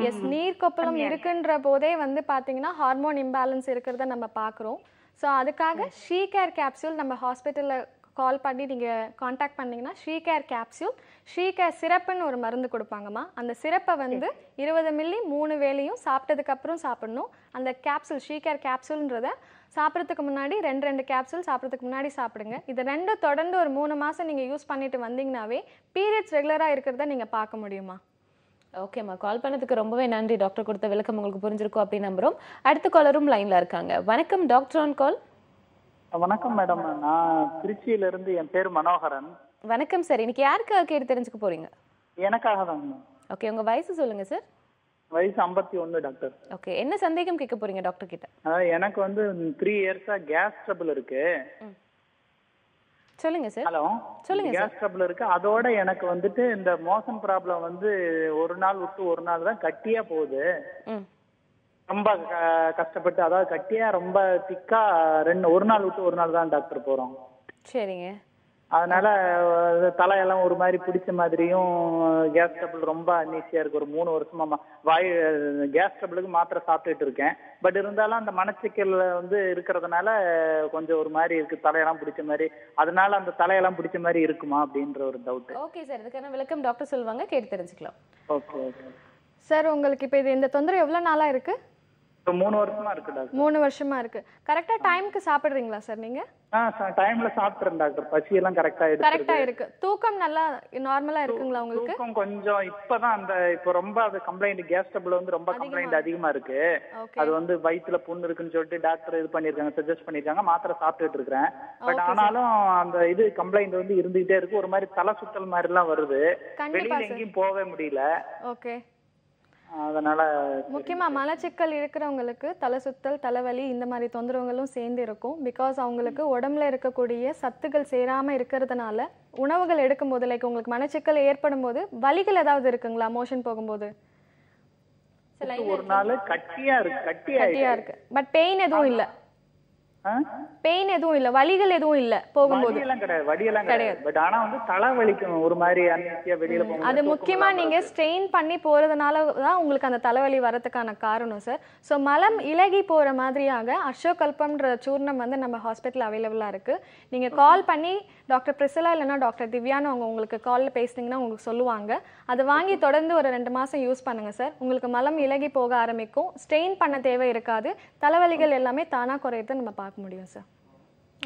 எஸ், நீர் கொப்பளம் இருக்குன்ற போதே வந்து பார்த்தீங்கன்னா ஹார்மோன் இம்பேலன்ஸ் இருக்கிறத நம்ம பார்க்குறோம். ஸோ அதுக்காக ஷீகேர் கேப்சூல் நம்ம ஹாஸ்பிட்டலில் கால் பண்ணி நீங்கள் காண்டாக்ட் பண்ணிங்கன்னா ஷீகேர் கேப்சூல், ஷீகேர் சிரப்புன்னு ஒரு மருந்து கொடுப்பாங்கம்மா. அந்த சிரப்பை வந்து 20 மில்லி 3 வேளையும் சாப்பிட்டதுக்கப்புறம் சாப்பிடணும். அந்த கேப்சூல் ஷீகேர் கேப்சூல்ன்றத சாப்பிட்றதுக்கு முன்னாடி 2 கேப்சூல் சாப்பிட்றதுக்கு முன்னாடி சாப்பிடுங்க. இது 2 தொடர்ந்து ஒரு 3 மாதம் நீங்கள் யூஸ் பண்ணிட்டு வந்தீங்கன்னாவே பீரியட்ஸ் ரெகுலராக இருக்கிறத நீங்கள் பார்க்க முடியுமா? ஓகேம்மா, கால் பண்ணதுக்கு ரொம்பவே நன்றி. டாக்டர் கொடுத்த விளக்கம் உங்களுக்கு புரிஞ்சிருக்கும் அப்படின்னு நம்புறோம். அடுத்த காலரும் லைன்ல இருக்காங்க. வணக்கம், டாக்டர் ஆன் கால். வணக்கம் மேடம், நான் திருச்சியில இருந்து, என் பேர் மனோகரன். வணக்கம் சார், இன்னைக்கு யாருக்காக கேட்டு தெரிஞ்சுக்க போறீங்க? எனக்காக தான். ஓகே, உங்க வயசு சொல்லுங்க சார். வயசு 51 டாக்டர். ஓகே, என்ன சந்தேகம் கேட்க போறீங்க டாக்டர் கிட்ட? எனக்கு வந்து 3 இயர்ஸா கேஸ் ட்ரபிள் இருக்கு. சொல்லுங்க சார். ஹலோ, சொல்லுங்க. கேஸ் ட்ரபிள் இருக்கு. அதோட எனக்கு வந்துட்டு இந்த மோஷன் ப்ராப்ளம் வந்து ஒரு நாள் விட்டு ஒரு நாள் தான் கட்டியா போகுது. ரொம்ப கஷ்டப்பட்டு, அதாவது கட்டியா ரொம்ப திக்கா ஒரு நாள் விட்டு ஒரு நாள் தான் டாக்டர் போறோம். சரிங்க. அதனால தலையெல்லாம் ஒரு மாதிரி பிடிச்ச மாதிரியும், கேஸ் ட்ரபிள் ரொம்ப அன்ஈஸியா இருக்கு. ஒரு 3 வருஷமா கேஸ் ட்ரபிளுக்கு மாத்திரை சாப்பிட்டுட்டு இருக்கேன். பட் இருந்தாலும் அந்த மனச்சிக்கல் வந்து இருக்கிறதுனால கொஞ்சம் ஒரு மாதிரி இருக்கு, தலையெல்லாம் பிடிச்ச மாதிரி. அதனால அந்த தலையெல்லாம் பிடிச்ச மாதிரி இருக்குமா அப்படின்ற ஒரு டவுட். ஓகே சார், இதுக்கான விளக்கம் டாக்டர் சொல்லுவாங்க, கேட்டு தெரிஞ்சுக்கலாம். ஓகே ஓகே சார், உங்களுக்கு இப்போ இது இந்த தொந்தரவு எவ்வளோ நாளா இருக்கு? 3 வருஷமா இருக்கு டாக்டர். 3 வருஷமா இருக்கு. கரெக்டா டைம்க்கு சாப்பிடுறீங்களா சார் நீங்க? டைம்ல சாப்பிடுறேன் டாக்டர். பசி எல்லாம் கரெக்டா இருக்கு. தூக்கம் நல்லா நார்மலா இருக்குங்களா உங்களுக்கு? தூக்கம் கொஞ்சம் இப்பதான் இப்போ ரொம்ப அது கம்ப்ளைண்ட், கேஸ் ட்ரபிள் வந்து ரொம்ப கம்ப்ளைண்ட் அதிகமா இருக்கு. அது வந்து வயிற்றுல புண்ணு இருக்குன்னு சொல்லிட்டு டாக்டர் இது பண்ணிருக்காங்க, சஜஸ்ட் பண்ணிருக்காங்க. மாத்திரை சாப்பிட்டுட்டு இருக்கிறேன். பட் ஆனாலும் அந்த இது கம்ப்ளைண்ட் வந்து இருந்துகிட்டே இருக்கு. ஒரு மாதிரி தலை சுத்தல் மாதிரி எல்லாம் வருது. வெளியில எங்கேயும் போகவே முடியல. ஓகே, அதனால முக்கியமா மலச்சிக்கல் இருக்கிறவங்களுக்கு தலை சுத்தல், தலைவலி இந்த மாதிரி தொந்தரவுகளும் சேர்ந்து இருக்கும். பிகாஸ் அவங்களுக்கு உடம்புல இருக்கக்கூடிய சத்துக்கள் சேராம இருக்கிறதுனால உணவுகள் எடுக்கும் போது, லைக் உங்களுக்கு மலச்சிக்கல் ஏற்படும் போது வலிகள் ஏதாவது இருக்குங்களா மோஷன் போகும்போது? ஒரு நாள் கட்டியா இருக்கு. பட் பெயின் எதுவும் இல்ல? பெயின் எதுவும் இல்ல, வலிகள் எதுவும் இல்ல போகும்போது? வலியெல்லாம் கிடையாது. பட் ஆனா வந்து தலை வலிக்கும், ஒரு மாதிரி அன்ஈஸியா வெளியில போகும்போது. அது முக்கியமா நீங்க ஸ்ட்ரெயின் பண்ணி போறதுனால தான் உங்களுக்கு அந்த தலைவலி வரதுக்கான காரணம் சார். ஸோ மலம் இலகி போற மாதிரியாக அசோகல்பம்ன்ற சூர்ணம் வந்து நம்ம ஹாஸ்பிட்டல் அவைலபிளா இருக்கு. நீங்க கால் பண்ணி டாக்டர் பிரிசிலா இல்லைன்னா டாக்டர் திவ்யான்னு அவங்க உங்களுக்கு காலில் பேசுனீங்கன்னா உங்களுக்கு சொல்லுவாங்க. அதை வாங்கி தொடர்ந்து ஒரு 2 மாசம் யூஸ் பண்ணுங்க சார். உங்களுக்கு மலம் இலகி போக ஆரம்பிக்கும், ஸ்ட்ரெயின் பண்ண தேவை இருக்காது, தலைவலிகள் எல்லாமே தானா குறையத்தை நம்ம பார்க்க முடியும் சார்.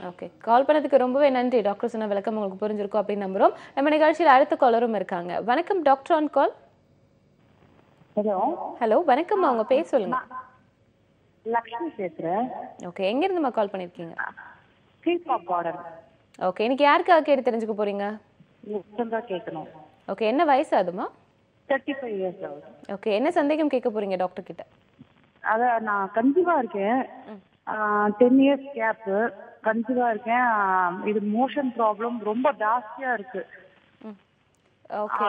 ஓகே, கால் பண்ணதுக்கு ரொம்பவே நன்றி. டாக்டர் சொன்ன விளக்கம் உங்களுக்கு புரிஞ்சிருக்கும் அப்படின்னு நம்புறோம். நம்ம நிகழ்ச்சியில் அடுத்த காலரும் இருக்காங்க. வணக்கம், டாக்டர் ஆன் கால். ஹலோ, வணக்கம், உங்க பேர் சொல்லுங்க. லக்ஷ்மி பேசுறேன். ஓகே, எங்க இருந்துமா கால் பண்ணிருக்கீங்க? கார்டன். ஓகே, இன்னைக்கு யாருக்காக கேட்டு தெரிஞ்சுக்க போறீங்க? கேட்கணும். ஓகே, என்ன வயசு ஆகுதுமா? 35 இயர்ஸ் ஆகுது. ஓகே, என்ன சந்தேகம் கேட்க போறீங்க டாக்டர் கிட்ட? அதான், நான் கன்சீவா இருக்கேன். 10 இயர்ஸ் கேப் கன்சீவா இருக்கேன். இது மோஷன் ப்ராப்ளம் ரொம்ப ஜாஸ்தியா இருக்கு. ஓகே,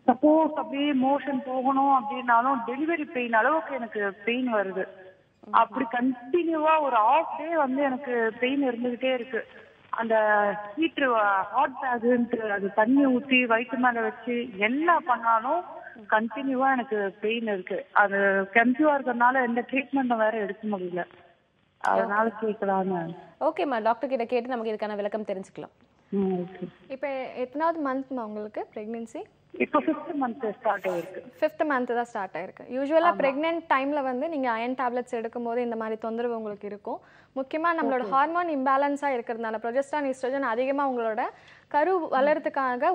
சப்போஸ் அப்படியே மோஷன் போகணும் அப்படின்னாலும் டெலிவரி பெயின் அளவுக்கு எனக்கு பெயின் வருது. அப்படி கண்டினியூவா ஒரு ஹாஃப் டே வந்து எனக்கு பெயின் இருந்துகிட்டே இருக்கு. அந்த ஹீட்ரு ஹாட் பேக்குன்ட்டு அது தண்ணி ஊற்றி வயிற்று மேல வச்சு எல்லாம் பண்ணாலும் கண்டினியூவா எனக்கு பெயின் இருக்கு. அது கன்சீவா இருக்கிறதுனால எந்த ட்ரீட்மெண்ட்டும் வேற எடுக்க முடியல. அதனால கேட்கலான்னு. ஓகேம்மா, டாக்டர் கிட்ட கேட்டு நமக்கு இதுக்கான விளக்கம் தெரிஞ்சுக்கலாம். இப்போ எத்தனாவது மந்த்மா உங்களுக்கு பிரெக்னன்சி? இப்போ 5th month ஸ்டார்ட் ஆயிருக்கு. 5th month தான் ஸ்டார்ட் ஆயிருக்கு. யூஸ்வலாக ப்ரெக்னென்ட் டைமில் வந்து நீங்கள் அயன் டேப்லெட்ஸ் எடுக்கும்போது இந்த மாதிரி தொந்தரவு உங்களுக்கு இருக்கும். முக்கியமாக நம்மளோட ஹார்மோன் இம்பேலன்ஸாக இருக்கிறதுனால ப்ரொஜெஸ்ட்ரான் ஈஸ்ட்ரோஜன் அதிகமாக உங்களோட கரு வளர்றதுக்காக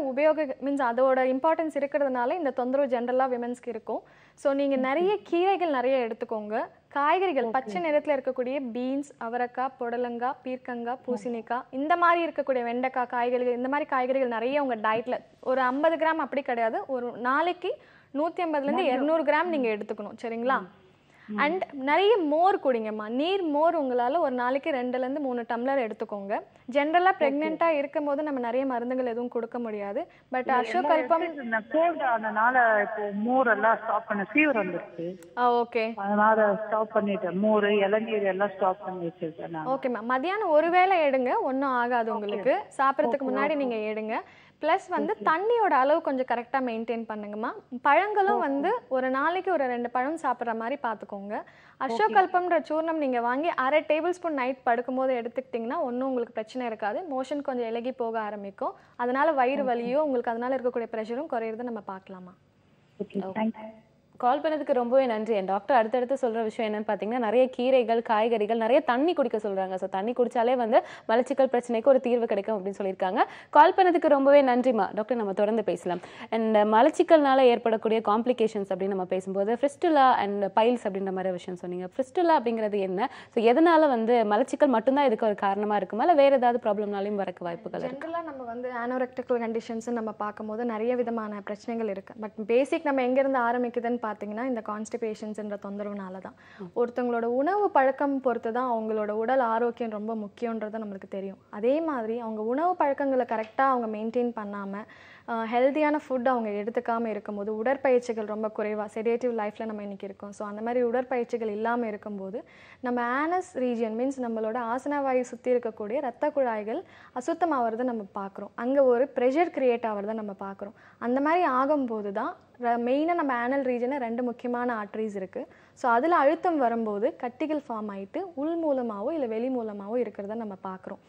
மீன்ஸ் அதோட இம்பார்ட்டன்ஸ் இருக்கிறதுனால இந்த தொந்தரவு ஜென்ரலாக விமென்ஸ்க்கு இருக்கும். ஸோ நீங்கள் நிறைய கீரைகள் நிறைய எடுத்துக்கோங்க. காய்கறிகள் பச்சை நிறத்தில் இருக்கக்கூடிய பீன்ஸ், அவரைக்காய், புடலங்காய், பீர்க்கங்காய், பூசணிக்காய், இந்த மாதிரி இருக்கக்கூடிய வெண்டைக்காய் காய்கறிகள், இந்த மாதிரி காய்கறிகள் நிறைய உங்கள் டயட்டில் ஒரு 50 கிராம் அப்படி கிடையாது, ஒரு நாளைக்கு 150லேருந்து 200 கிராம் நீங்கள் எடுத்துக்கணும். சரிங்களா? அண்ட் நிறைய மோர் குடிங்கம்மா. நீர் மோர் உங்களால் ஒரு நாளைக்கு 2லேருந்து 3 டம்ளர் எடுத்துக்கோங்க. ஜென்ரலாக ப்ரெக்னெண்ட்டாக இருக்கும் போது நம்ம நிறைய மருந்துகள் எதுவும் கொடுக்க முடியாது. பட் அசோகல்பம் கோல்ட் அதனால இப்போ மோர் எல்லாம் ஸ்டாப் பண்ண, ஃபீவர் வந்துருச்சு. ஓகே, அதனால ஸ்டாப் பண்ணிட்டேன். மோர் இளநீர் எல்லாம் ஸ்டாப் பண்ணி வச்சிருக்கேன். ஓகேம்மா. மதியானம் ஒரு வேளை எடுங்க, ஒன்றும் ஆகாது உங்களுக்கு. சாப்பிட்றதுக்கு முன்னாடி நீங்கள் எடுங்க. ப்ளஸ் வந்து தண்ணியோட அளவு கொஞ்சம் கரெக்டாக மெயின்டைன் பண்ணுங்கம்மா. பழங்களும் வந்து ஒரு நாளைக்கு ஒரு 2 பழம் சாப்பிட்ற மாதிரி பார்த்துக்கோங்க. அசோகல்பம்ன்ற சூர்ணம் நீங்கள் வாங்கி 1/2 டேபிள் ஸ்பூன் நைட் படுக்கும்போது எடுத்துக்கிட்டிங்கன்னா ஒன்றும் உங்களுக்கு பிரச்சனை இருக்காது. மோஷன் கொஞ்சம் இலகி போக ஆரம்பிக்கும். அதனால வயிறு வலியோ உங்களுக்கு அதனால இருக்கக்கூடிய ப்ரெஷரும் குறையிறத நம்ம பார்க்கலாமா. கால் பண்ணதுக்கு ரொம்பவே நன்றி. என் டாக்டர் அடுத்தடுத்து சொல்ற விஷயம் என்னன்னு பார்த்தீங்கன்னா, நிறைய கீரைகள், காய்கறிகள், நிறைய தண்ணி குடிக்க சொல்றாங்க. ஸோ தண்ணி குடிச்சாலே வந்து மலச்சிக்கல் பிரச்சனைக்கு ஒரு தீர்வு கிடைக்கும் அப்படின்னு சொல்லியிருக்காங்க. கால் பண்ணதுக்கு ரொம்பவே நன்றிமா. டாக்டர், நம்ம தொடர்ந்து பேசலாம். அண்ட் மலச்சிக்கல்னால ஏற்படக்கூடிய காம்ப்ளிகேஷன்ஸ் அப்படின்னு நம்ம பேசும்போது ஃபிஸ்டுலா அண்ட் பைல்ஸ் அப்படின்ற மாதிரி விஷயம் சொன்னீங்க. ஃபிஸ்டுலா அப்படிங்கிறது என்ன? ஸோ எதனால வந்து மலச்சிக்கல் மட்டும்தான் இதுக்கு ஒரு காரணமா இருக்குமா, இல்லை வேற ஏதாவது ப்ராப்ளம்னாலையும் வரக்கு வாய்ப்புகள் இருக்கு? ஜென்ரலாக நம்ம வந்து ஆனோரெக்டிக்கல் கண்டிஷன்ஸ் நம்ம பார்க்கும்போது நிறைய விதமான பிரச்சனைகள் இருக்கு. பட் பேசிக் நம்ம எங்கேருந்து ஆரம்பிக்குதுன்னு பார்த்தீங்கன்னா இந்த கான்ஸ்டிபேஷன்ஸ்ன்ற தொந்தரவுனால தான். ஒருத்தவங்களோட உணவு பழக்கம் பொறுத்து தான் அவங்களோட உடல் ஆரோக்கியம் ரொம்ப முக்கியன்றது நம்மளுக்கு தெரியும். அதே மாதிரி அவங்க உணவு பழக்கங்களை கரெக்டாக அவங்க மெயின்டைன் பண்ணாமல் ஹெல்த்தியான ஃபுட் அவங்க எடுத்துக்காமல் இருக்கும்போது, உடற்பயிற்சிகள் ரொம்ப குறைவாக செடேட்டிவ் லைஃப்பில் நம்ம இன்றைக்கி இருக்கோம். ஸோ அந்த மாதிரி உடற்பயிற்சிகள் இல்லாமல் இருக்கும்போது நம்ம ஆனஸ் ரீஜியன் மீன்ஸ் நம்மளோட ஆசனவாயு சுற்றி இருக்கக்கூடிய இரத்த குழாய்கள் அசுத்தமாகிறத நம்ம பார்க்குறோம். அங்கே ஒரு ப்ரெஷர் கிரியேட் ஆகிறத நம்ம பார்க்குறோம். அந்த மாதிரி ஆகும்போது தான் மெயினாக நம்ம ஆனல் ரீஜனில் 2 முக்கியமான ஆர்ட்ரிஸ் இருக்குது. ஸோ அதில் அழுத்தம் வரும்போது கட்டிகள் ஃபார்ம் ஆகிட்டு உள் மூலமாகவோ இல்லை வெளி மூலமாகவோ இருக்கிறத நம்ம பார்க்குறோம்.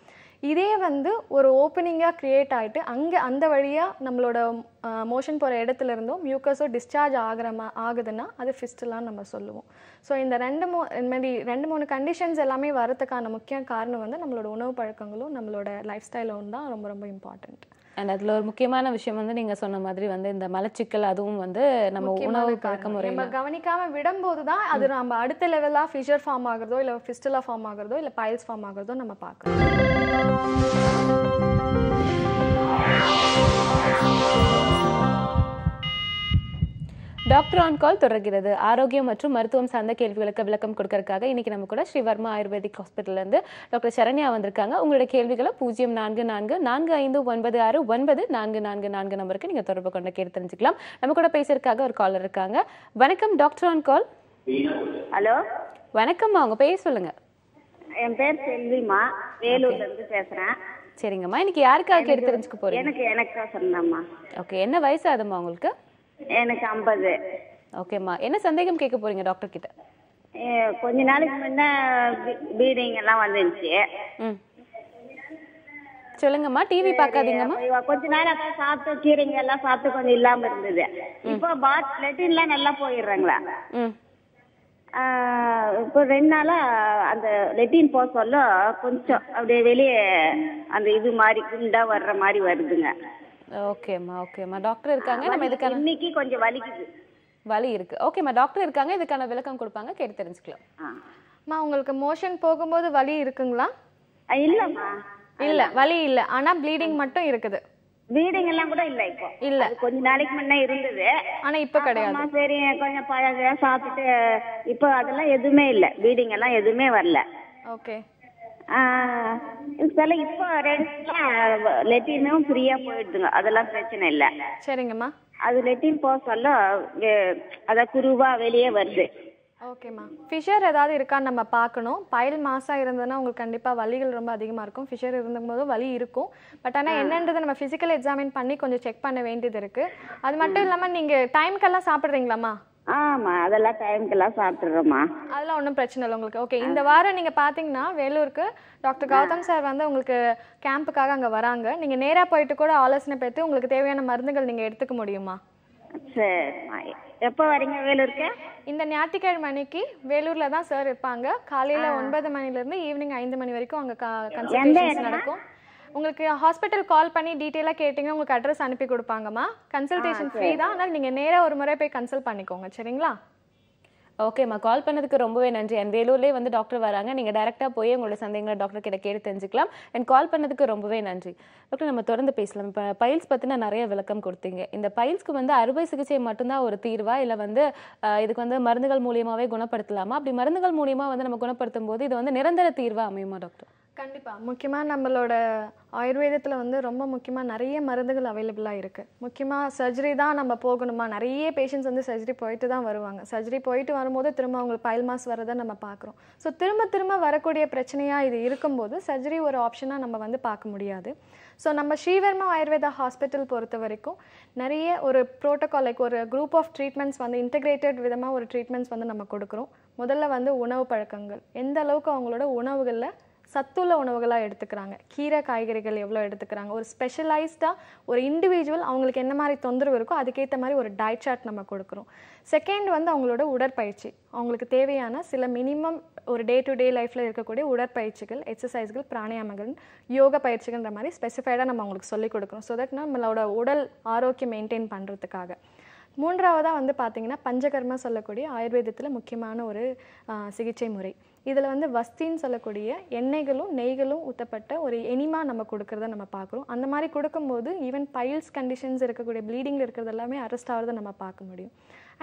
இதே வந்து ஒரு ஓப்பனிங்காக க்ரியேட் ஆகிட்டு அங்கே அந்த வழியாக நம்மளோட மோஷன் போகிற இடத்துல இருந்தும் மியூக்கஸோ டிஸ்சார்ஜ் ஆகுதுன்னா அது ஃபிஸ்டுலான்னு நம்ம சொல்லுவோம். ஸோ இந்த 2-3 கண்டிஷன்ஸ் எல்லாமே வரதுக்கான முக்கிய காரணம் வந்து நம்மளோட உணவு பழக்கங்களும் நம்மளோட லைஃப் ஸ்டைலும் தான் ரொம்ப ரொம்ப இம்பார்ட்டண்ட். அண்ட் அதில் ஒரு முக்கியமான விஷயம் வந்து நீங்கள் சொன்ன மாதிரி வந்து இந்த மலச்சிக்கல், அதுவும் வந்து நம்ம உணவு பழக்க முறை நம்ம கவனிக்காமல் விடும்போது தான் அது நம்ம அடுத்த லெவலாக ஃபிஷர் ஃபார்ம் ஆகிறதோ இல்லை ஃபிஸ்டுலா ஃபார்ம் ஆகிறதோ இல்லை பைல்ஸ் ஃபார்ம் ஆகிறதோ நம்ம பார்க்கணும். டாக்டர் ஆன் கால் தொடர்கிறது. ஆரோக்கியம் மற்றும் மருத்துவம் சார்ந்த கேள்விகளுக்கு விளக்கம் கொடுக்கறதுக்காக இன்னைக்கு நம்ம கூட ஸ்ரீ வர்மா ஆயுர்வேதிக் ஹாஸ்பிட்டல்ல இருந்து டாக்டர் சரண்யா வந்திருக்காங்க. உங்களோட கேள்விகளை 0444459444 நம்பருக்கு நீங்க தொடர்பு கொண்டு கேட்டு தெரிஞ்சுக்கலாம். நம்ம கூட பேசுறதுக்காக ஒரு காலர் இருக்காங்க. வணக்கம் டாக்டர் ஆன் கால். ஹலோ, வணக்கம்மா, உங்க பேர் சொல்லுங்க. என் பேர் செல்விமா, வேலூர்ல இருந்து பேசுறேன். சரிங்கம்மா, இன்னைக்கு யாருக்காக கேட்டு தெரிஞ்சுக்க போறீங்க? எனக்கு சொன்னம்மா. ஓகே, என்ன வயசு ஆகுதும்மா உங்களுக்கு? எனக்கு 50. ஓகேம்மா, என்ன சந்தேகம் கேட்க போறீங்க டாக்டர் கிட்ட? கொஞ்ச நாளைக்கு முன்ன ப்ளீடிங் எல்லாம் வந்துருச்சு. சொல்லுங்கம்மா. டிவி பார்க்காதீங்கம்மா. கொஞ்ச நாள் அப்புறம் சாப்பிட்டு கீரைங்க எல்லாம் சாப்பிட்டு கொஞ்சம் இல்லாம இருந்தது. இப்போ லெட்டின்லாம் நல்லா போயிடுறாங்களா? இப்போ 2 நாளா அந்த லெட்டின் போக சொல்ல கொஞ்சம் அப்படியே வெளியே அந்த இது மாதிரி குண்டா வர்ற மாதிரி வருதுங்க. ஓகேம்மா, ஓகேம்மா, டாக்டர் இருக்காங்க. நம்ம இதுக்கான இன்னைக்கு கொஞ்சம் வலிக்குது, வலி இருக்கு. ஓகேம்மா, டாக்டர் இருக்காங்க, இதுக்கான விளக்கம் கொடுப்பாங்க, கேட்டு தெரிஞ்சுக்கலாம். அம்மா, உங்களுக்கு மோஷன் போகும்போது வலி இருக்குங்களா? இல்லம்மா, இல்ல வலி இல்ல, ஆனா ப்ளீடிங் மட்டும் இருக்குது. ப்ளீடிங் எல்லாம் கூட இல்ல இப்போ. இல்ல, கொஞ்ச நாளைக்கு முன்ன இருந்தது, ஆனா இப்ப கிடையாது. சரி கொஞ்சம் பழக சாப்பிட்டு இப்போ அதெல்லாம் எதுவுமே இல்ல, ப்ளீடிங் எல்லாம் எதுவுமே வரல. ஓகே, இப்போ லெட்டினும் ஃப்ரீயா போயிடுதுங்க, அதெல்லாம் பிரச்சனை இல்ல. சரிங்கம்மா. அது லெட்டின் போக சொல்ல அத குருவா வெளியே வருது. ஓகேம்மா. ஃபிஷர் ஏதாவது இருக்கான்னு நம்ம பார்க்கணும். பைல் மாசா இருந்ததுன்னா உங்களுக்கு கண்டிப்பா வலிகள் ரொம்ப அதிகமா இருக்கும். ஃபிஷர் இருந்தபோது வலி இருக்கும். பட் ஆனா என்னன்றது நம்ம பிசிக்கல் எக்ஸாமின் பண்ணி கொஞ்சம் செக் பண்ண வேண்டியது இருக்கு. அது மட்டும் இல்லாம நீங்க டைம்க்கெல்லாம் சாப்பிடுறீங்களாம்மா? ஆமா, அதெல்லாம் டைம்க்கெல்லாம் சாப்பிட்டுறோமா. அதெல்லாம் ஒன்றும் பிரச்சனை இல்லை உங்களுக்கு. ஓகே, இந்த வாரம் நீங்க பாத்தீங்கன்னா வேலூருக்கு டாக்டர் கௌதம் சார் வந்து உங்களுக்கு கேம்புக்காக அங்க வராங்க. நீங்க நேரா போயிட்டு கூட ஆலோசனை பெற்று உங்களுக்கு தேவையான மருந்துகள் நீங்க எடுத்துக்க முடியுமா? சரி, எப்போ வரீங்க வேலூருக்கு? இந்த ஞாயிற்றுக்கிழமை அன்னைக்கு வேலூர்ல தான் சார் இருப்பாங்க. காலையில 9 மணில இருந்து ஈவினிங் 5 மணி வரைக்கும் அங்க கன்சல்டேஷன்ஸ் நடக்கும். உங்களுக்கு ஹாஸ்பிட்டல் கால் பண்ணி டீட்டெயிலாக கேட்டிங்கன்னா உங்களுக்கு அட்ரஸ் அனுப்பி கொடுப்பாங்கம்மா. கன்சல்டேஷன் ஃப்ரீ தான். ஆனால் நீங்கள் நேராக ஒரு முறை போய் கன்சல்ட் பண்ணிக்கோங்க. சரிங்களா? ஓகேம்மா, கால் பண்ணதுக்கு ரொம்பவே நன்றி. அண்ட் வேலூர்லேயே வந்து டாக்டர் வராங்க, நீங்கள் டேரெக்டாக போய் உங்களோட சந்தேகங்களை டாக்டர் கிட்ட கேட்டு தெரிஞ்சுக்கலாம். அண்ட் கால் பண்ணதுக்கு ரொம்பவே நன்றி. டாக்டர், நம்ம தொடர்ந்து பேசலாம். இப்போ பைல்ஸ் பற்றின நிறைய விளக்கம் கொடுத்தீங்க. இந்த பைல்ஸ்க்கு வந்து அறுவை சிகிச்சை மட்டும்தான் ஒரு தீர்வா, இல்லை வந்து இதுக்கு வந்து மருந்துகள் மூலியமாகவே குணப்படுத்தலாமா? அப்படி மருந்துகள் மூலியமாக வந்து நம்ம குணப்படுத்தும் போது இது வந்து நிரந்தர தீர்வா அமையுமா டாக்டர்? கண்டிப்பாக. முக்கியமாக நம்மளோட ஆயுர்வேதத்தில் வந்து ரொம்ப முக்கியமாக நிறைய மருந்துகள் அவைலபிளாக இருக்குது. முக்கியமாக சர்ஜரி தான் நம்ம போகணுமா? நிறைய பேஷண்ட்ஸ் வந்து சர்ஜரி போயிட்டு தான் வருவாங்க. சர்ஜரி போயிட்டு வரும்போது திரும்ப அவங்களுக்கு பைல் மாஸ் வரதை நம்ம பார்க்குறோம். ஸோ திரும்ப வரக்கூடிய பிரச்சனையாக இது இருக்கும்போது சர்ஜரி ஒரு ஆப்ஷனாக நம்ம வந்து பார்க்க முடியாது. ஸோ நம்ம ஸ்ரீவர்மா ஆயுர்வேதா ஹாஸ்பிட்டல் பொறுத்த வரைக்கும் நிறைய ஒரு ப்ரோட்டோகால், லைக் ஒரு குரூப் ஆஃப் ட்ரீட்மெண்ட்ஸ் வந்து இன்டெகிரேட்டட் விதமாக ஒரு ட்ரீட்மெண்ட்ஸ் வந்து நம்ம கொடுக்குறோம். முதல்ல வந்து உணவு பழக்கங்கள், எந்த அளவுக்கு அவங்களோட உணவுகளில் சத்துள்ள உணவுகளாக எடுத்துக்கிறாங்க, கீரை காய்கறிகள் எவ்வளோ எடுத்துக்கிறாங்க, ஒரு ஸ்பெஷலைஸ்டாக ஒரு இண்டிவிஜுவல் அவங்களுக்கு என்ன மாதிரி தொந்தரவு இருக்கோ அதுக்கேற்ற மாதிரி ஒரு டயட் சார்ட் நம்ம கொடுக்குறோம். செகண்ட் வந்து அவங்களோட உடற்பயிற்சி, அவங்களுக்கு தேவையான சில மினிமம் ஒரு டே டு டே லைஃப்பில் இருக்கக்கூடிய உடற்பயிற்சிகள், எக்ஸசைஸ்கள், பிராணாயாமங்கள், யோகா பயிற்சிகள்ன்ற மாதிரி ஸ்பெசிஃபைடாக நம்ம அவங்களுக்கு சொல்லிக் கொடுக்குறோம். ஸோ தட் நம்மளோட உடல் ஆரோக்கியம் மெயின்டைன் பண்ணுறதுக்காக. மூன்றாவதாக வந்து பார்த்திங்கன்னா பஞ்சகர்மா சொல்லக்கூடிய ஆயுர்வேதத்தில் முக்கியமான ஒரு சிகிச்சை முறை. இதில் வந்து வஸ்தின்னு சொல்லக்கூடிய எண்ணெய்களும் நெய்களும் ஊற்றப்பட்ட ஒரு எனிமா நம்ம கொடுக்குறத நம்ம பார்க்குறோம். அந்த மாதிரி கொடுக்கும்போது ஈவன் பைல்ஸ் கண்டிஷன்ஸ் இருக்கக்கூடிய ப்ளீடிங்கில் இருக்கிறது எல்லாமே அரெஸ்ட் ஆகிறத நம்ம பார்க்க முடியும்.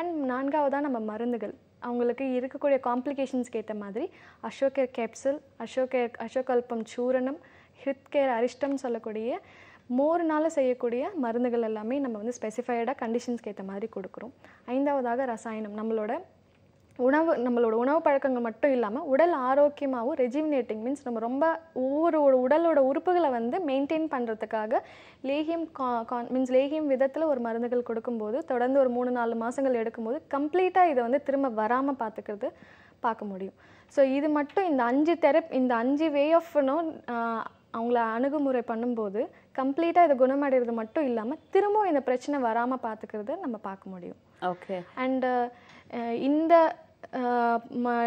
அண்ட் நான்காவதாக நம்ம மருந்துகள், அவங்களுக்கு இருக்கக்கூடிய காம்ப்ளிகேஷன்ஸ்க்கு ஏற்ற மாதிரி அசோகேர் கேப்சூல், அசோகல்பம் சூரணம், ஹிட்கேர் அரிஷ்டம் சொல்லக்கூடிய மோர்னால செய்யக்கூடிய மருந்துகள் எல்லாமே நம்ம வந்து ஸ்பெசிஃபைடாக கண்டிஷன்ஸ்க்கு ஏற்ற மாதிரி கொடுக்குறோம். ஐந்தாவதாக ரசாயனம், நம்மளோட உணவு பழக்கங்கள் மட்டும் இல்லாமல் உடல் ஆரோக்கியமாகவும் ரெஜிவினேட்டிங் மீன்ஸ் நம்ம ரொம்ப ஒவ்வொரு உடலோட உறுப்புகளை வந்து மெயின்டைன் பண்ணுறதுக்காக லேகியம் லேகியம் விதத்தில் ஒரு மருந்துகள் கொடுக்கும்போது தொடர்ந்து ஒரு 3-4 மாதங்கள் எடுக்கும்போது கம்ப்ளீட்டாக இதை வந்து திரும்ப வராமல் பார்க்க முடியும். ஸோ இது மட்டும் இந்த 5 வே ஆஃப் அவங்கள அணுகுமுறை பண்ணும்போது கம்ப்ளீட்டாக இதை குணமடைகிறது மட்டும் இல்லாமல் திரும்பவும் இந்த பிரச்சனை வராமல் பார்த்துக்கிறது நம்ம பார்க்க முடியும். ஓகே. அண்டு இந்த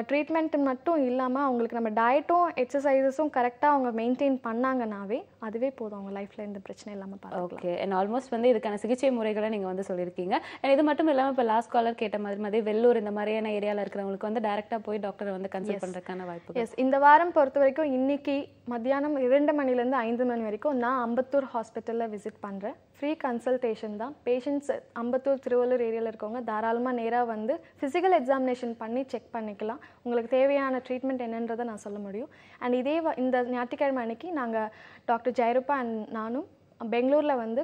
ட்ரீட்மெண்ட் மட்டும் இல்லாமல் அவங்களுக்கு நம்ம டயட்டும் எக்ஸசைசஸும் கரெக்டாக அவங்க மெயின்டைன் பண்ணாங்கன்னாவே அதுவே போதும், அவங்க லைஃப்பில் எந்த பிரச்சனை இல்லாமல் பார்க்கலாம். ஓகே. அண்ட் ஆல்மோஸ்ட் வந்து இதுக்கான சிகிச்சை முறைகளை நீங்கள் வந்து சொல்லியிருக்கீங்க. அண்ட் இது மட்டும் இல்லாமல் இப்போ லாஸ்ட் காலர் கேட்ட மாதிரி வெள்ளூர் இந்த மாதிரியான ஏரியாவில் இருக்கிறவங்களுக்கு வந்து டேரெக்டாக போய் டாக்டரை வந்து கன்சல்ட் பண்ணுறதுக்கான வாய்ப்பு. எஸ், இந்த வாரம் பொறுத்த வரைக்கும் இன்னைக்கு மத்தியானம் 2 மணிலேருந்து 5 மணி வரைக்கும் நான் அம்பத்தூர் ஹாஸ்பிட்டலில் விசிட் பண்ணுறேன். ஃப்ரீ கன்சல்டேஷன் தான். பேஷண்ட்ஸ் அம்பத்தூர் திருவள்ளூர் ஏரியாவில் இருக்கவங்க தாராளமாக நேராக வந்து ஃபிசிக்கல் எக்ஸாமினேஷன் பண்ணி செக் பண்ணிக்கலாம். உங்களுக்கு தேவையான ட்ரீட்மெண்ட் என்னன்றதை நான் சொல்ல முடியும். அண்ட் இந்த ஞாயிற்றுக்கிழமை அன்னைக்கு நாங்கள் டாக்டர் ஜெயரூபா அண்ட் நானும் பெங்களூரில் வந்து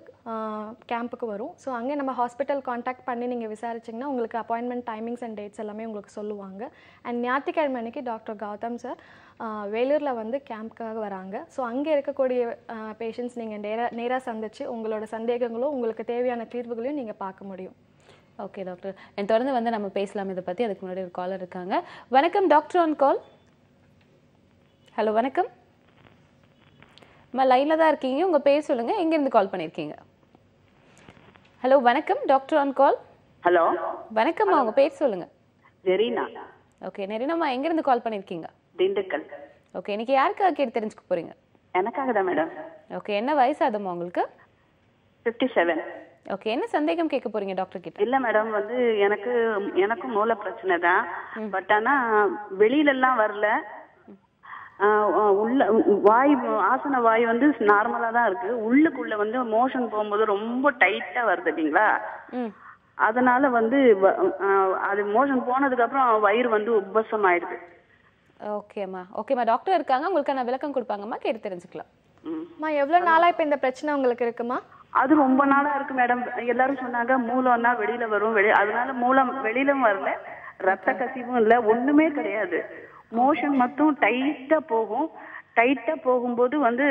கேம்புக்கு வரும். ஸோ அங்கே நம்ம ஹாஸ்பிட்டல் காண்டாக்ட் பண்ணி நீங்கள் விசாரிச்சிங்கன்னா உங்களுக்கு அப்பாயின்மெண்ட் டைமிங்ஸ் அண்ட் டேட்ஸ் எல்லாமே உங்களுக்கு சொல்லுவாங்க. அண்ட் ஞாயிற்றுக்கிழமை அன்னைக்கு டாக்டர் கௌதம் சார் வேலூரில் வந்து கேம்ப்காக வராங்க. ஸோ அங்கே இருக்கக்கூடிய பேஷண்ட்ஸ் நீங்கள் நேராக சந்திச்சு உங்களோட சந்தேகங்களும் உங்களுக்கு தேவையான தீர்வுகளையும் நீங்கள் பார்க்க முடியும். ஓகே டாக்டர், என் தொடர்ந்து வந்து நம்ம பேசலாம் இதை பற்றி. அதுக்கு முன்னாடி ஒரு காலர் இருக்காங்க. வணக்கம் டாக்டர் ஆன் கால். ஹலோ வணக்கம் லைனில் தான் இருக்கீங்க, உங்கள் பேர் சொல்லுங்கள், எங்கேருந்து கால் பண்ணியிருக்கீங்க? ஹலோ வணக்கம் டாக்டர் ஆன் கால். ஹலோ வணக்கம்மா, உங்கள் பேர் சொல்லுங்கள். ஜெரீனா. ஓகே நெரினாம்மா, எங்கேருந்து கால் பண்ணியிருக்கீங்க? திண்டுக்கல். ஓகே, இன்னைக்கு யாருக்காக கேட்டு தெரிஞ்சுக்க போகிறீங்க? எனக்காக தான் மேடம். ஓகே, என்ன வயசு ஆகுதுமா உங்களுக்கு? 57. ஓகே, என்ன சந்தேகம் கேட்க போறீங்க டாக்டர் கிட்ட? இல்ல மேடம், வந்து எனக்கும் மூல பிரச்சனை தான். பட் ஆனா வெளியில எல்லாம் வரல, உள்ள ஆசன வாய் வந்து நார்மலா தான் இருக்கு. உள்ளுக்குள்ள வந்து மோஷன் போகும்போது ரொம்ப டைட்டா வருது இல்லைங்களா, அதனால வந்து அது மோஷன் போனதுக்கு அப்புறம் வயிறு வந்து உப்பசம் ஆயிடுது. ஓகேம்மா டாக்டர் இருக்காங்க, உங்களுக்கு நான் விளக்கம் கொடுப்பாங்கம்மா, கேட்டு தெரிஞ்சுக்கலாம். எவ்வளவு நாளா இப்ப இந்த பிரச்சனை உங்களுக்கு இருக்குமா? அது ரொம்ப நாளா இருக்கு மேடம். எல்லாரும் சொன்னாங்க மூலம்னா வெளியில வரும், அதனால மூலம் வெளியிலும் வரல, ரத்த கசிவும் இல்ல, ஒண்ணுமே கிடையாது. மோஷன் மட்டும் டைட்டா போகும். டைட்டா போகும்போது வந்து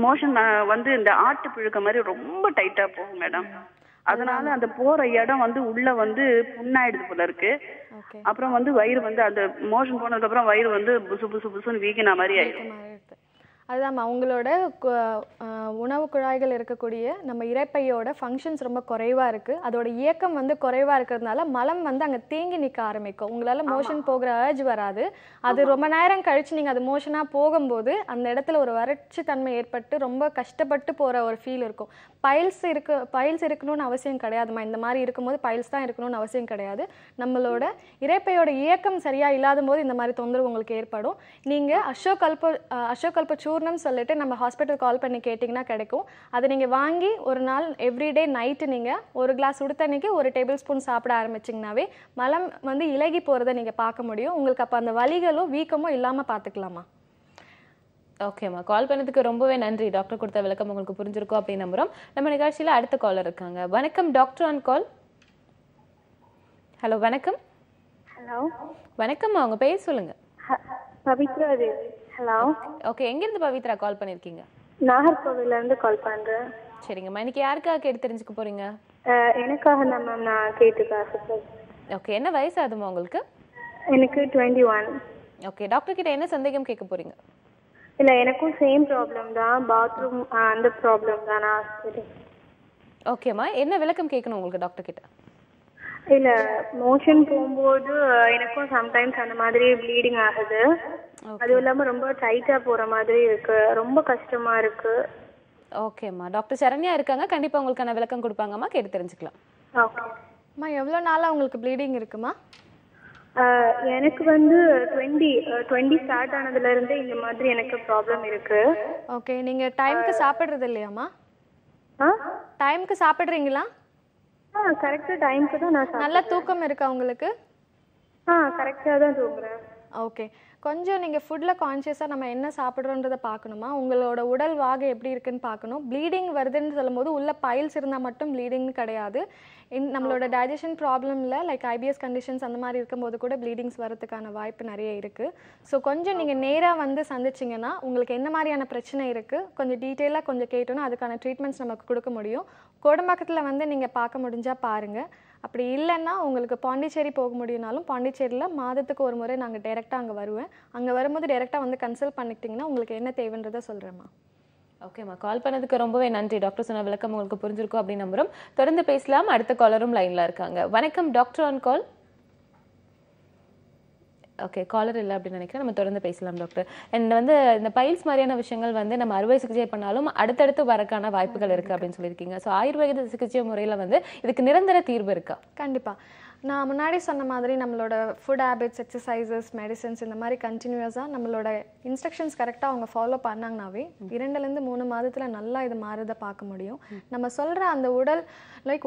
மோஷன் வந்து இந்த ஆட்டு பிழுக்க மாதிரி ரொம்ப டைட்டா போகும் மேடம். அதனால அந்த போற இடம் வந்து உள்ள வந்து புண்ணாயிடுது போல இருக்கு. அப்புறம் வந்து வயிறு வந்து அந்த மோஷன் போனதுக்கு அப்புறம் வயிறு வந்து புசு புசு புசுன்னு வீக்கின மாதிரி ஆயிடும். அதுதான் அவங்களோட உணவு குழாய்கள் இருக்கக்கூடிய நம்ம இரைப்பையோட ஃபங்க்ஷன்ஸ் ரொம்ப குறைவாக இருக்குது. அதோட இயக்கம் வந்து குறைவாக இருக்கிறதுனால மலம் வந்து அங்கே தேங்கி நிற்க ஆரம்பிக்கும். உங்களால் மோஷன் போகிற அர்ஜ் வராது. அது ரொம்ப நேரம் கழித்து நீங்கள் அது மோஷனாக போகும்போது அந்த இடத்துல ஒரு வறட்சி தன்மை ஏற்பட்டு ரொம்ப கஷ்டப்பட்டு போகிற ஒரு ஃபீல் இருக்கும். பைல்ஸ் இருக்கணும்னு அவசியம் கிடையாதுமா. இந்த மாதிரி இருக்கும்போது பைல்ஸ் தான் இருக்கணும்னு அவசியம் கிடையாது. நம்மளோட இரைப்பையோட இயக்கம் சரியாக இல்லாத போது இந்த மாதிரி தொந்தரவு உங்களுக்கு ஏற்படும். நீங்கள் அசோகல்ப சூர்ணம் சொல்லிட்டு நம்ம ஹாஸ்பிட்டல் கால் பண்ணி கேட்டிங்கன்னா கிடைக்கும். அதை நீங்கள் வாங்கி ஒரு நாள் எவ்ரிடே நைட்டு நீங்கள் ஒரு கிளாஸ் சுடு தண்ணிக்கு 1 டேபிள் ஸ்பூன் சாப்பிட ஆரம்பிச்சிங்கனாவே மலம் வந்து இலகி போகிறத நீங்கள் பார்க்க முடியும். உங்களுக்கு அப்போ அந்த வலிகளும் வீக்கமும் இல்லாமல் பார்த்துக்கலாமா. ஓகேம்மா, கால் பண்ணதுக்கு ரொம்பவே நன்றி. டாக்டர் கொடுத்த விளக்கம் உங்களுக்கு புரிஞ்சிருக்கோம் அப்படின்னு நம்புறோம். நம்ம நிகழ்ச்சியில் அடுத்த காலர் இருக்காங்க. வணக்கம், டாக்டர் ஆன் கால். ஹலோ, வணக்கம். ஹலோ, வணக்கம்மா, உங்க பேர் சொல்லுங்க. பவித்ரா தேவி. ஹலோ. ஓகே, எங்கிருந்து பவித்ரா கால் பண்ணிருக்கீங்க? நாகர்கோவில்ல இருந்து கால் பண்றேன். சரிங்கம்மா, இன்னைக்கு யாருக்காக கேட்டு தெரிஞ்சுக்க போறீங்க? எனக்காக தான் மேம், நான் கேட்டுக்க ஆசைப்படுறேன். ஓகே, என்ன வயசு ஆகுதுமா உங்களுக்கு? எனக்கு 21. ஓகே, டாக்டர் கிட்ட என்ன சந்தேகம் கேட்க போறீங்க? இல்ல, எனக்கும் சேம் ப்ராப்ளம் தான், பாத்ரூம் அந்த ப்ராப்ளம் தான். நான் ஓகேம்மா, என்ன விளக்கம் கேட்கணும் உங்களுக்கு டாக்டர் கிட்ட? இல்ல, மோஷன் போகும்போது எனக்கும் சம்டைம்ஸ் அந்த மாதிரி ப்ளீடிங் ஆகுது. அதுவும் இல்லாம ரொம்ப டைட்டா போற மாதிரி இருக்கு, ரொம்ப கஷ்டமா இருக்கு. ஓகேம்மா, டாக்டர் சரண்யா இருக்காங்க, கண்டிப்பா உங்களுக்கான விளக்கம் கொடுப்பாங்கம்மா, கேட்டு தெரிஞ்சுக்கலாம். ஓகேம்மா, எவ்வளோ நாளாக உங்களுக்கு ப்ளீடிங் இருக்குமா? எனக்கு வந்து 20 ஸ்டார்ட் ஆனதுல இருந்து இந்த மாதிரி எனக்கு ப்ராப்ளம் இருக்கு. ஓகே, நீங்க டைம்க்கு சாப்பிடுறது இல்லையாம்மா? டைம்க்கு சாப்பிடுறீங்களா? கரெக்டா டைம்க்கு தான் நான். நல்ல தூக்கம் இருக்கா உங்களுக்கு? கரெக்டா தான் தூங்குறேன். ஓகே, கொஞ்சம் நீங்கள் ஃபுட்டில் கான்ஷியஸாக நம்ம என்ன சாப்பிட்றோன்றதை பார்க்கணுமா. உங்களோட உடல் வாகை எப்படி இருக்குன்னு பார்க்கணும். ப்ளீடிங் வருதுன்னு சொல்லும்போது உள்ள பைல்ஸ் இருந்தால் மட்டும் ப்ளீடிங்னு கிடையாது. நம்மளோட டைஜஷன் ப்ராப்ளமில் லைக் ஐபிஎஸ் கண்டிஷன்ஸ் அந்த மாதிரி இருக்கும்போது கூட ப்ளீடிங்ஸ் வரதுக்கான வாய்ப்பு நிறைய இருக்குது. ஸோ கொஞ்சம் நீங்கள் நேராக வந்து சந்திச்சிங்கன்னா உங்களுக்கு என்ன மாதிரியான பிரச்சனை இருக்குது கொஞ்சம் டீட்டெயிலாக கொஞ்சம் கேட்டோன்னா அதுக்கான ட்ரீட்மெண்ட்ஸ் நமக்கு கொடுக்க முடியும். கோடம்பாக்கத்தில் வந்து நீங்கள் பார்க்க முடிஞ்சால் பாருங்கள். அப்படி இல்லைன்னா உங்களுக்கு பாண்டிச்சேரி போக முடியும்னாலும் பாண்டிச்சேரியில் மாதத்துக்கு ஒரு முறை நாங்கள் டைரெக்டாக அங்கே வருவேன். அங்கே வரும்போது டைரெக்டாக வந்து கன்சல்ட் பண்ணிக்கிட்டிங்கன்னா உங்களுக்கு என்ன தேவைன்றதை சொல்கிறேம்மா. ஓகேம்மா, கால் பண்ணதுக்கு ரொம்பவே நன்றி. டாக்டர் சொன்ன விளக்கம் உங்களுக்கு புரிஞ்சிருக்கும் அப்படின்னு நம்புறோம். தொடர்ந்து பேசலாம். அடுத்த காலரும் லைன்ல இருக்காங்க. வணக்கம், doctor on call. Okay, caller இல்லை அப்படின்னு நினைக்கிறேன். நம்ம தொடர்ந்து பேசலாம் டாக்டர். அண்ட் வந்து இந்த பைல்ஸ் மாதிரியான விஷயங்கள் வந்து நம்ம அறுவை சிகிச்சை பண்ணாலும் அடுத்தடுத்து வரக்கான வாய்ப்புகள் இருக்குது அப்படின்னு சொல்லியிருக்கீங்க. ஸோ ஆயுர்வேத சிகிச்சை முறையில் வந்து இதுக்கு நிரந்தர தீர்வு இருக்கா? கண்டிப்பாக. நான் முன்னாடி சொன்ன மாதிரி நம்மளோட ஃபுட் ஹேபிட்ஸ், எக்ஸசைசஸ், மெடிசன்ஸ் இந்த மாதிரி கண்டினியூஸாக நம்மளோட இன்ஸ்ட்ரக்ஷன்ஸ் கரெக்டாக அவங்க ஃபாலோ பண்ணாங்கனாவே 2-3 மாதத்தில் நல்லா இது மாறுதை பார்க்க முடியும். நம்ம சொல்கிற அந்த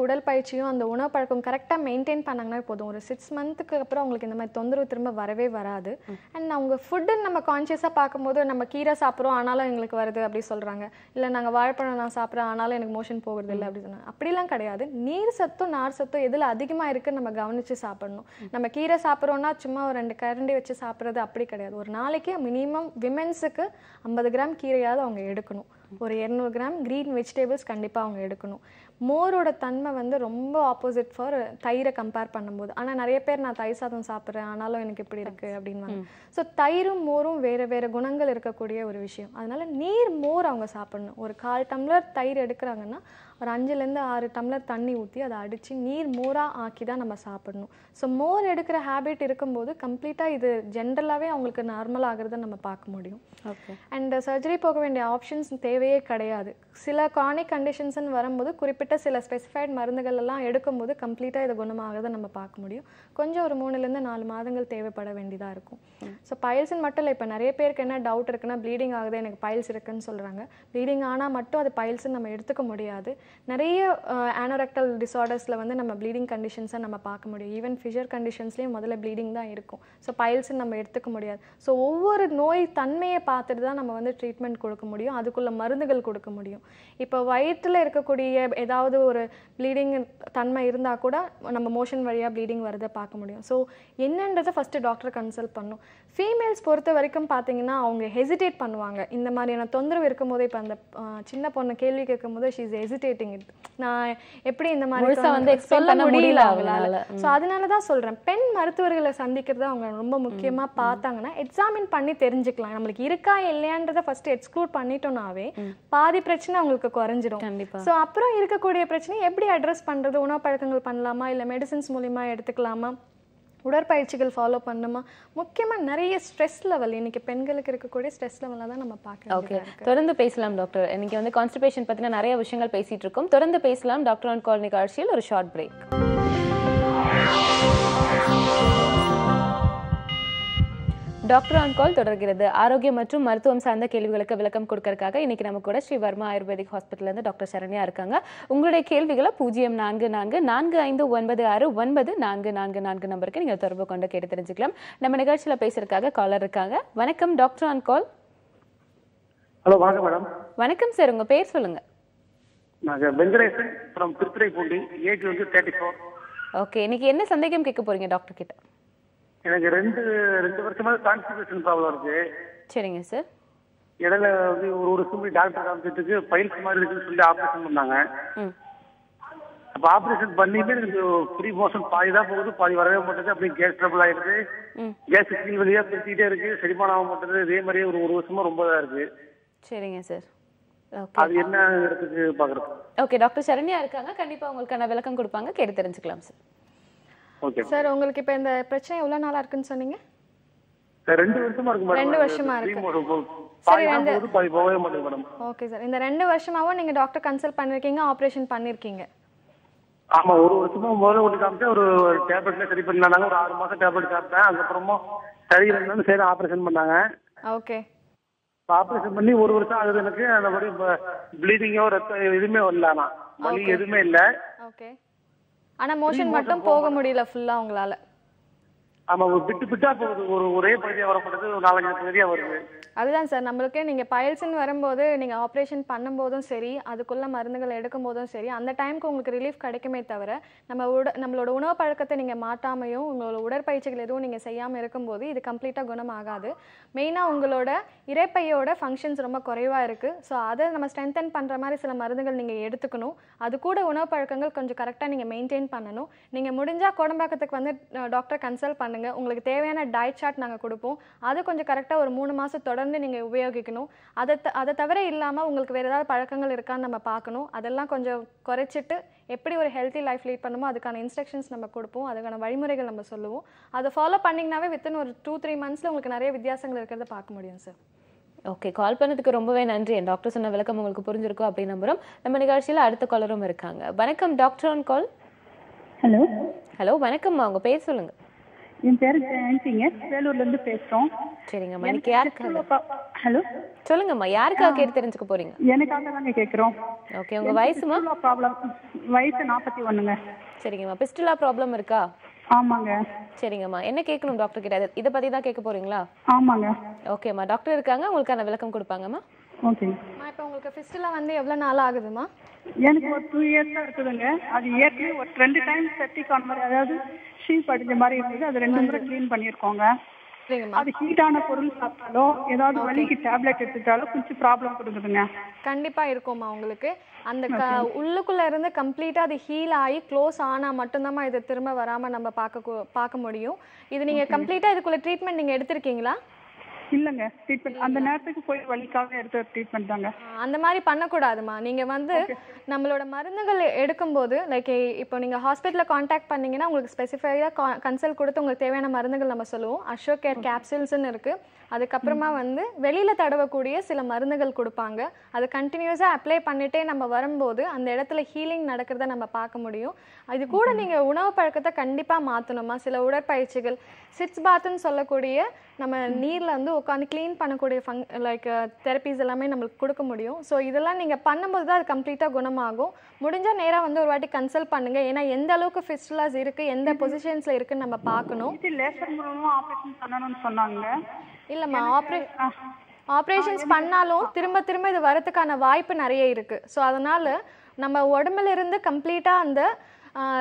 உடல் பயிற்சியும் அந்த உணவு பழக்கம் கரெக்டாக மெயின்டைன் பண்ணாங்கன்னா போதும். ஒரு 6 மந்த்துக்கு அப்புறம் அவங்களுக்கு இந்த மாதிரி தொந்தரவு திரும்ப வரவே வராது. அண்ட் அவங்க ஃபுட்டுன்னு நம்ம கான்ஷியஸாக பார்க்கும்போது நம்ம கீரை சாப்பிட்றோம் ஆனாலும் எங்களுக்கு வருது அப்படி சொல்கிறாங்க. இல்லை நாங்கள் வாழைப்பழம் நான் சாப்பிட்றேன் ஆனாலும் எனக்கு மோஷன் போகிறது இல்லை அப்படி சொன்னாங்க. அப்படிலாம் கிடையாது. நீர் சத்தும் நார் சத்தும் எதில் அதிகமாக இருக்குன்னு நம்ம கவனிச்சு சாப்பிடணும். நம்ம கீரை சாப்பிட்றோம்னா சும்மா ஒரு 2 கரண்டி வச்சு சாப்பிட்றது அப்படி கிடையாது. ஒரு நாளைக்கு மினிமம் விமென்ஸுக்கு 50 கிராம் கீரையாவது அவங்க எடுக்கணும். ஒரு 200 கிராம் க்ரீன் வெஜிடபிள்ஸ் கண்டிப்பாக அவங்க எடுக்கணும். மோரோட தன்மை வந்து ரொம்ப ஆப்போசிட் ஃபார் தயிரை கம்பேர் பண்ணும்போது. ஆனால் நிறைய பேர் நான் தயிர் சாதம் சாப்பிட்றேன் ஆனாலும் எனக்கு இப்படி இருக்குது அப்படின்வாங்க. ஸோ தயிரும் மோரும் வேறு வேறு குணங்கள் இருக்கக்கூடிய ஒரு விஷயம். அதனால நீர் மோர் அவங்க சாப்பிடணும். ஒரு 1/4 டம்ளர் தயிர் எடுக்கிறாங்கன்னா ஒரு 5-6 டம்ளர் தண்ணி ஊற்றி அதை அடித்து நீர் மோராக ஆக்கி தான் நம்ம சாப்பிடணும். ஸோ மோர் எடுக்கிற ஹேபிட் இருக்கும்போது கம்ப்ளீட்டாக இது ஜென்ரலாகவே அவங்களுக்கு நார்மல் ஆகிறத நம்ம பார்க்க முடியும். ஓகே. அண்ட் சர்ஜரி போக வேண்டிய ஆப்ஷன்ஸ் தேவையே கிடையாது. சில கார்னிக் கண்டிஷன்ஸ்ன்னு வரும்போது குறிப்பிட்ட சில ஸ்பெசிஃபைட் மருந்துகள் எல்லாம் எடுக்கும்போது கம்ப்ளீட்டாக இது குணமாகிறத நம்ம பார்க்க முடியும். கொஞ்சம் ஒரு 3-4 மாதங்கள் தேவைப்பட வேண்டியதாக இருக்கும். ஸோ பைல்ஸ்ன்னு மட்டும் இல்லை, இப்போ நிறைய பேருக்கு என்ன டவுட் இருக்குன்னா ப்ளீடிங் ஆகுது எனக்கு பைல்ஸ் இருக்குன்னு சொல்கிறாங்க. ப்ளீடிங் ஆனால் மட்டும் அது பைல்ஸ்ன்னு நம்ம எடுத்துக்க முடியாது. நிறைய ஆனோரெக்டல் டிஸார்டர்ஸில் வந்து நம்ம ப்ளீடிங் கண்டிஷன்ஸை நம்ம பார்க்க முடியும். ஈவன் ஃபிஷர் கண்டிஷன்ஸ்லேயும் முதல்ல ப்ளீடிங் தான் இருக்கும். ஸோ பைல்ஸ்ன்னு நம்ம எடுத்துக்க முடியாது. ஸோ ஒவ்வொரு நோய் தன்மையை பார்த்துட்டு தான் நம்ம வந்து ட்ரீட்மெண்ட் கொடுக்க முடியும். அதுக்குள்ள மருந்துகள் கொடுக்க முடியும். இப்போ வயிற்றில் இருக்கக்கூடிய ஏதாவது ஒரு ப்ளீடிங் தன்மை இருந்தால் கூட நம்ம மோஷன் வழியாக ப்ளீடிங் வரதை பார்க்க முடியும். ஸோ என்னன்றதை ஃபஸ்ட்டு டாக்டரை கன்சல்ட் பண்ணணும். ஃபீமேல்ஸ் பொறுத்த வரைக்கும் பார்த்தீங்கன்னா அவங்க ஹெசிடேட் பண்ணுவாங்க. இந்த மாதிரியான தொந்தரவு இருக்கும் போது இப்போ அந்த சின்ன பொண்ணு கேள்வி கேட்கும் போது ஷீ இஸ் ஹெசிடேட்டிங். நான் எப்படி இந்த மாதிரி சொல்ல முடியல அவங்களால. ஸோ அதனால தான் சொல்கிறேன், பெண் மருத்துவர்களை சந்திக்கிறத அவங்க ரொம்ப முக்கியமாக பார்த்தாங்கன்னா எக்ஸாமின் பண்ணி தெரிஞ்சுக்கலாம். நம்மளுக்கு இருக்கா இல்லையான்றதை ஃபர்ஸ்ட் எக்ஸ்க்ளூட் பண்ணிட்டோம்னாவே பாதி பிரச்சனை அவங்களுக்கு குறைஞ்சிடும். ஸோ அப்புறம் இருக்கக்கூடிய பிரச்சனை எப்படி அட்ரஸ் பண்ணுறது, உணவு பழக்கங்கள் பண்ணலாமா இல்லை மெடிசின்ஸ் மூலிமா எடுத்துக்கலாமா, உடற்பயிற்சிகள் ஃபாலோ பண்ணுமா, முக்கியமாக நிறைய ஸ்ட்ரெஸ் லெவல் இன்னைக்கு பெண்களுக்கு இருக்கக்கூடிய ஸ்ட்ரெஸ் லெவலில் தான் நம்ம பார்க்கலாம். ஓகே, தொடர்ந்து பேசலாம் டாக்டர். இன்னைக்கு வந்து கான்ஸ்டிபேஷன் பற்றின நிறைய விஷயங்கள் பேசிட்டு இருக்கோம். தொடர்ந்து பேசலாம் டாக்டர் ஆன் கால் நிகழ்ச்சியில். ஒரு ஷார்ட் பிரேக். டாக்டர் ஆன் கால் தொடர்கிறது. ஆரோக்கியம் மற்றும் மருத்துவம் சார்ந்த கேள்விகளுக்கு விளக்கம் கொடுக்கறதுக்காக இன்னைக்கு நம்ம கூட ஸ்ரீ வர்மா ஆயுர்வேதிக் ஹாஸ்பிட்டல்ல இருந்து டாக்டர் சரண்யா இருக்காங்க. உங்களுடைய கேள்விகளை 0444599444 நம்பருக்கு நீங்க தொடர்பு கொண்டு கேட்டு தெரிஞ்சுக்கலாம். நம்ம நிகழ்ச்சியில பேசுறதுக்காக காலர் இருக்காங்க. வணக்கம் டாக்டர் ஆன் கால். ஹலோ, வணக்கம் மேடம். வணக்கம் சார், உங்க பேர் சொல்லுங்க. நாங்க வெங்கடேசன் from திருத்துறைப்பூண்டி. ஏஜ் வந்து 34. ஓகே, இன்னைக்கு என்ன சந்தேகம் கேட்க போறீங்க டாக்டர் கிட்ட? எனக்கு ரெண்டு வருஷமா கான்ஸ்டிபேஷன் ப்ராப்ளம் இருக்கு. சரிங்க சார். இடையில வந்து ஒரு வருஷம் டாக்டர் காமிச்சதுக்கு பைல்ஸ் மாதிரி இருக்குன்னு சொல்லி ஆப்ரேஷன் பண்ணாங்க. அப்ப ஆப்ரேஷன் பண்ணிட்டு எனக்கு ஃப்ரீ மோஷன் பாதி தான் போகுது, பாதி வரவே மாட்டேங்குது. அப்படி கேஸ் ட்ரபிள் ஆயிடுது, கேஸ் கீழ் வழியா பிரிச்சுட்டே இருக்கு, செரிமானம் ஆக மாட்டேங்குது. இதே மாதிரியே ஒரு வருஷமா ரொம்ப இதா இருக்கு. சரிங்க சார். அது என்ன இடத்துக்கு பாக்குறது? ஓகே, டாக்டர் சரண்யா இருக்காங்க, கண்டிப்பா உங்களுக்கான விளக்கம் கொடுப்பாங்க, கேட்டு தெரிஞ்சுக்கலாம் சார். ஓகே சார், உங்களுக்கு இப்போ இந்த பிரச்சனை எவ்வளவு நாளா இருக்குன்னு சொன்னீங்க? 2 வருஷமா இருக்கு மேடம். 2 வருஷமா இருக்கு. சரி, பாதி போகவே மாட்டேங்குது மேடம். ஓகே சார், இந்த 2 வருஷமாவும் நீங்க டாக்டர் கன்சல்ட் பண்ணிருக்கீங்க, ஆபரேஷன் பண்ணிருக்கீங்க? ஆமா, ஒரு வருஷமா முதல்ல ஒன்று காமிச்சா ஒரு டேப்லெட்ல சரி பண்ணாங்க. ஒரு 6 மாசம் டேப்லெட் சாப்பிட்டேன். அதுக்கப்புறமா சரியில்லைன்னு சரி ஆப்ரேஷன் பண்ணாங்க. ஓகே, ஆப்ரேஷன் பண்ணி 1 வருஷம் ஆகுது எனக்கு. அந்த மாதிரி ப்ளீடிங்கோ ரத்தம் எதுவுமே வரல, ஆனா வலி எதுவுமே இல்லை. ஓகே, ஆனா மோஷன் மட்டும் போக முடியல ஃபுல்லா உங்களால? ஆமா, விட்டு விட்டா போகுது. ஒரே பகுதியா வர மாட்டேங்குது, 4-5 பகுதியா வருது. அதுதான் சார், நம்மளுக்கு நீங்க பைல்ஸ்ன்னு வரும்போது நீங்க ஆப்ரேஷன் பண்ணும்போதும் சரி, அதுக்குள்ள மருந்துகள் எடுக்கும் போதும் சரி, அந்த டைமுக்கு உங்களுக்கு ரிலீஃப் கிடைக்குமே தவிர நம்மளோட உணவு பழக்கத்தை நீங்க மாட்டாமையும் உங்களோட உடற்பயிற்சிகள் எதுவும் நீங்க செய்யாம இருக்கும்போது இது கம்ப்ளீட்டா குணமாகாது. மெயினா உங்களோட இரைப்பையோட ஃபங்க்ஷன்ஸ் ரொம்ப குறைவா இருக்கு. ஸோ அதை நம்ம ஸ்ட்ரென்தன் பண்ற மாதிரி சில மருந்துகள் நீங்க எடுத்துக்கணும். அது கூட உணவு பழக்கங்கள் கொஞ்சம் கரெக்டா நீங்க மெயின்டைன் பண்ணணும். நீங்க முடிஞ்சா கோடம்பாக்கத்துக்கு வந்து டாக்டர் கன்சல்ட் பண்ணுங்க. உங்களுக்கு தேவையான டயட் சார்ட் நாங்க கொடுப்போம். அது கொஞ்சம் கரெக்டா ஒரு 3 மாசம் தொடர்ந்து நீங்க உபயோகிக்கணும். அதை தவிர இல்லாம உங்களுக்கு வேற ஏதாவது பழக்கங்கள் இருக்கான்னு நம்ம பார்க்கணும். அதெல்லாம் கொஞ்சம் குறைச்சிட்டு எப்படி ஒரு ஹெல்த்தி லைஃப் லீட் பண்ணுமோ அதுக்கான இன்ஸ்ட்ரக்ஷன்ஸ் நம்ம கொடுப்போம், அதுக்கான வழிமுறைகள் நம்ம சொல்லுவோம். அதை ஃபாலோ பண்ணிங்கனாவே வித்தின் ஒரு 2-3 மந்த்ஸ்ல உங்களுக்கு நிறைய வித்தியாசங்கள் இருக்கிறத பார்க்க முடியும் சார். ஓகே, கால் பண்ணதுக்கு ரொம்பவே நன்றி. என் டாக்டர் சொன்ன விளக்கம் உங்களுக்கு புரிஞ்சிருக்கும் அப்படின்னு நம்புறோம். நம்ம நிகழ்ச்சியில அடுத்த காலரும் இருக்காங்க. வணக்கம் doctor on call. Hello. Hello, வணக்கம்மா, உங்க பேர் சொல்லுங்க. என் பேர் ஜெயந்திங்க, வேலூர்ல இருந்து பேசுறோம். சரிங்கம்மா, எனக்கு யாருக்காக? ஹலோ, சொல்லுங்கம்மா, யாருக்காக கேட்டு தெரிஞ்சுக்க போறீங்க? எனக்காக தாங்க கேக்குறோம். ஓகே, உங்க வயசுமா? ப்ராப்ளம், வயசு 41ங்க. சரிங்கம்மா, பிஸ்டுலா ப்ராப்ளம் இருக்கா? ஆமாங்க. சரிங்கம்மா, என்ன கேட்கணும் டாக்டர் கிட்ட? இதை பத்தி தான் கேட்க போறீங்களா? ஆமாங்க. ஓகேம்மா, டாக்டர் இருக்காங்க, உங்களுக்கான விளக்கம் கொடுப்பாங்கம்மா. ஓகே. இப்போ உங்களுக்கு ஃபிஸ்டுலா வந்து எவ்வளவு நாள் ஆகுதுமா? எனக்கு ஒரு 2 இயர்ஸ் தான் இருக்குதுங்க. அது ஏற்கனவே ஒரு 2 டைம் செப்டிக் ஆன மாதிரி, அதாவது ஷீப் அடிச்ச மாதிரி இருந்தது. அது 2 முறை கிளீன் பண்ணியிருக்கோங்க. அது ஹீட்டான பொருள் சாப்பிட்டாலோ ஏதாவது வலிக்கு டேப்லெட் எடுத்துட்டாலோ கொஞ்சம் ப்ராப்ளம் கொடுக்குதுங்க. கண்டிப்பா இருக்குமா உங்களுக்கு. அந்த உள்ளுக்குள்ள இருந்து கம்ப்ளீட்டா அது ஹீல் ஆகி க்ளோஸ் ஆனா மட்டும்தான் இது திரும்ப வராம நம்ம பார்க்க முடியும். இது நீங்க கம்ப்ளீட்டா இதுக்குள்ள ட்ரீட்மெண்ட் நீங்க எடுத்திருக்கீங்களா? இல்லங்க, ட்ரீட்மெண்ட் அந்த நேரத்துக்கு போய் வலிக்காக எடுத்த ட்ரீட்மெண்ட் தாங்க. அந்த மாதிரி பண்ணக்கூடாதுமா. நீங்க வந்து நம்மளோட மருந்துகள் எடுக்கும்போது லைக் இப்போ நீங்க ஹாஸ்பிட்டல்ல கான்டாக்ட் பண்ணீங்கன்னா உங்களுக்கு ஸ்பெசிஃபையா கன்சல்ட் கொடுத்து உங்களுக்கு தேவையான மருந்துகள் நம்ம சொல்லுவோம். அஷோக் கேர் கேப்சூல்ஸ்ன்னு இருக்கு. அதுக்கப்புறமா வந்து வெளியில தடவக்கூடிய சில மருந்துகள் கொடுப்பாங்க. அது கண்டினியூஸா அப்ளை பண்ணிட்டே நம்ம வரும்போது அந்த இடத்துல ஹீலிங் நடக்கிறத நம்ம பார்க்க முடியும். இது கூட நீங்க உணவு பழக்கத்தை கண்டிப்பா மாற்றணுமா. சில உடற்பயிற்சிகள் சிட்ஸ் பாத்ன்னு சொல்லக்கூடிய நம்ம நீர்ல வந்து உட்காந்து க்ளீன் பண்ணக்கூடிய லைக் தெரப்பீஸ் எல்லாமே நம்மளுக்கு கொடுக்க முடியும். ஸோ இதெல்லாம் நீங்க பண்ணும்போது தான் அது கம்ப்ளீட்டா குணமாகும். முடிஞ்சா நேரா வந்து ஒரு வாட்டி கன்சல்ட் பண்ணுங்க. ஏன்னா எந்த அளவுக்கு ஃபிஸ்டுலாஸ் இருக்கு, எந்த பொசிஷன்ஸ்ல இருக்குன்னு நம்ம பார்க்கணும். லேசர் மூலமா ஆபரேஷன் பண்ணணும்னு சொன்னாங்க. இல்லம்மா, ஆப்ரேஷன்ஸ் பண்ணாலும் திரும்ப திரும்ப இது வரதுக்கான வாய்ப்பு நிறைய இருக்கு. ஸோ அதனால நம்ம உடம்புல இருந்து கம்ப்ளீட்டாக அந்த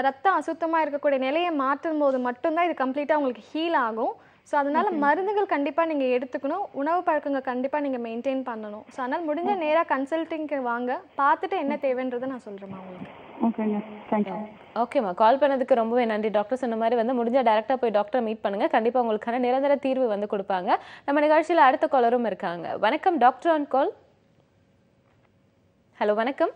ரத்தம் அசுத்தமாக இருக்கக்கூடிய நிலையை மாற்றும் போது மட்டும்தான் இது கம்ப்ளீட்டாக உங்களுக்கு ஹீல் ஆகும். ஸோ அதனால மருந்துகள் கண்டிப்பாக நீங்கள் எடுத்துக்கணும், உணவு பழக்கங்கள் கண்டிப்பாக நீங்கள் மெயின்டைன் பண்ணணும். ஸோ அதனால் முடிஞ்ச நேராக கன்சல்டிங்க்கு வாங்க, பார்த்துட்டு என்ன தேவைன்றதை நான் சொல்கிறேம்மா உங்களுக்கு. ஓகேங்க, தேங்க்யூ. ஓகேம்மா, கால் பண்ணதுக்கு ரொம்பவே நன்றி. டாக்டர் சொன்ன மாதிரி வந்து முடிஞ்சா டேரெக்டாக போய் டாக்டரை மீட் பண்ணுங்க, கண்டிப்பாக உங்களுக்கான நிரந்தர தீர்வு வந்து கொடுப்பாங்க. நம்ம நிகழ்ச்சியில் அடுத்த காலரும் இருக்காங்க. வணக்கம், டாக்டர் ஆன் கால். ஹலோ, வணக்கம்.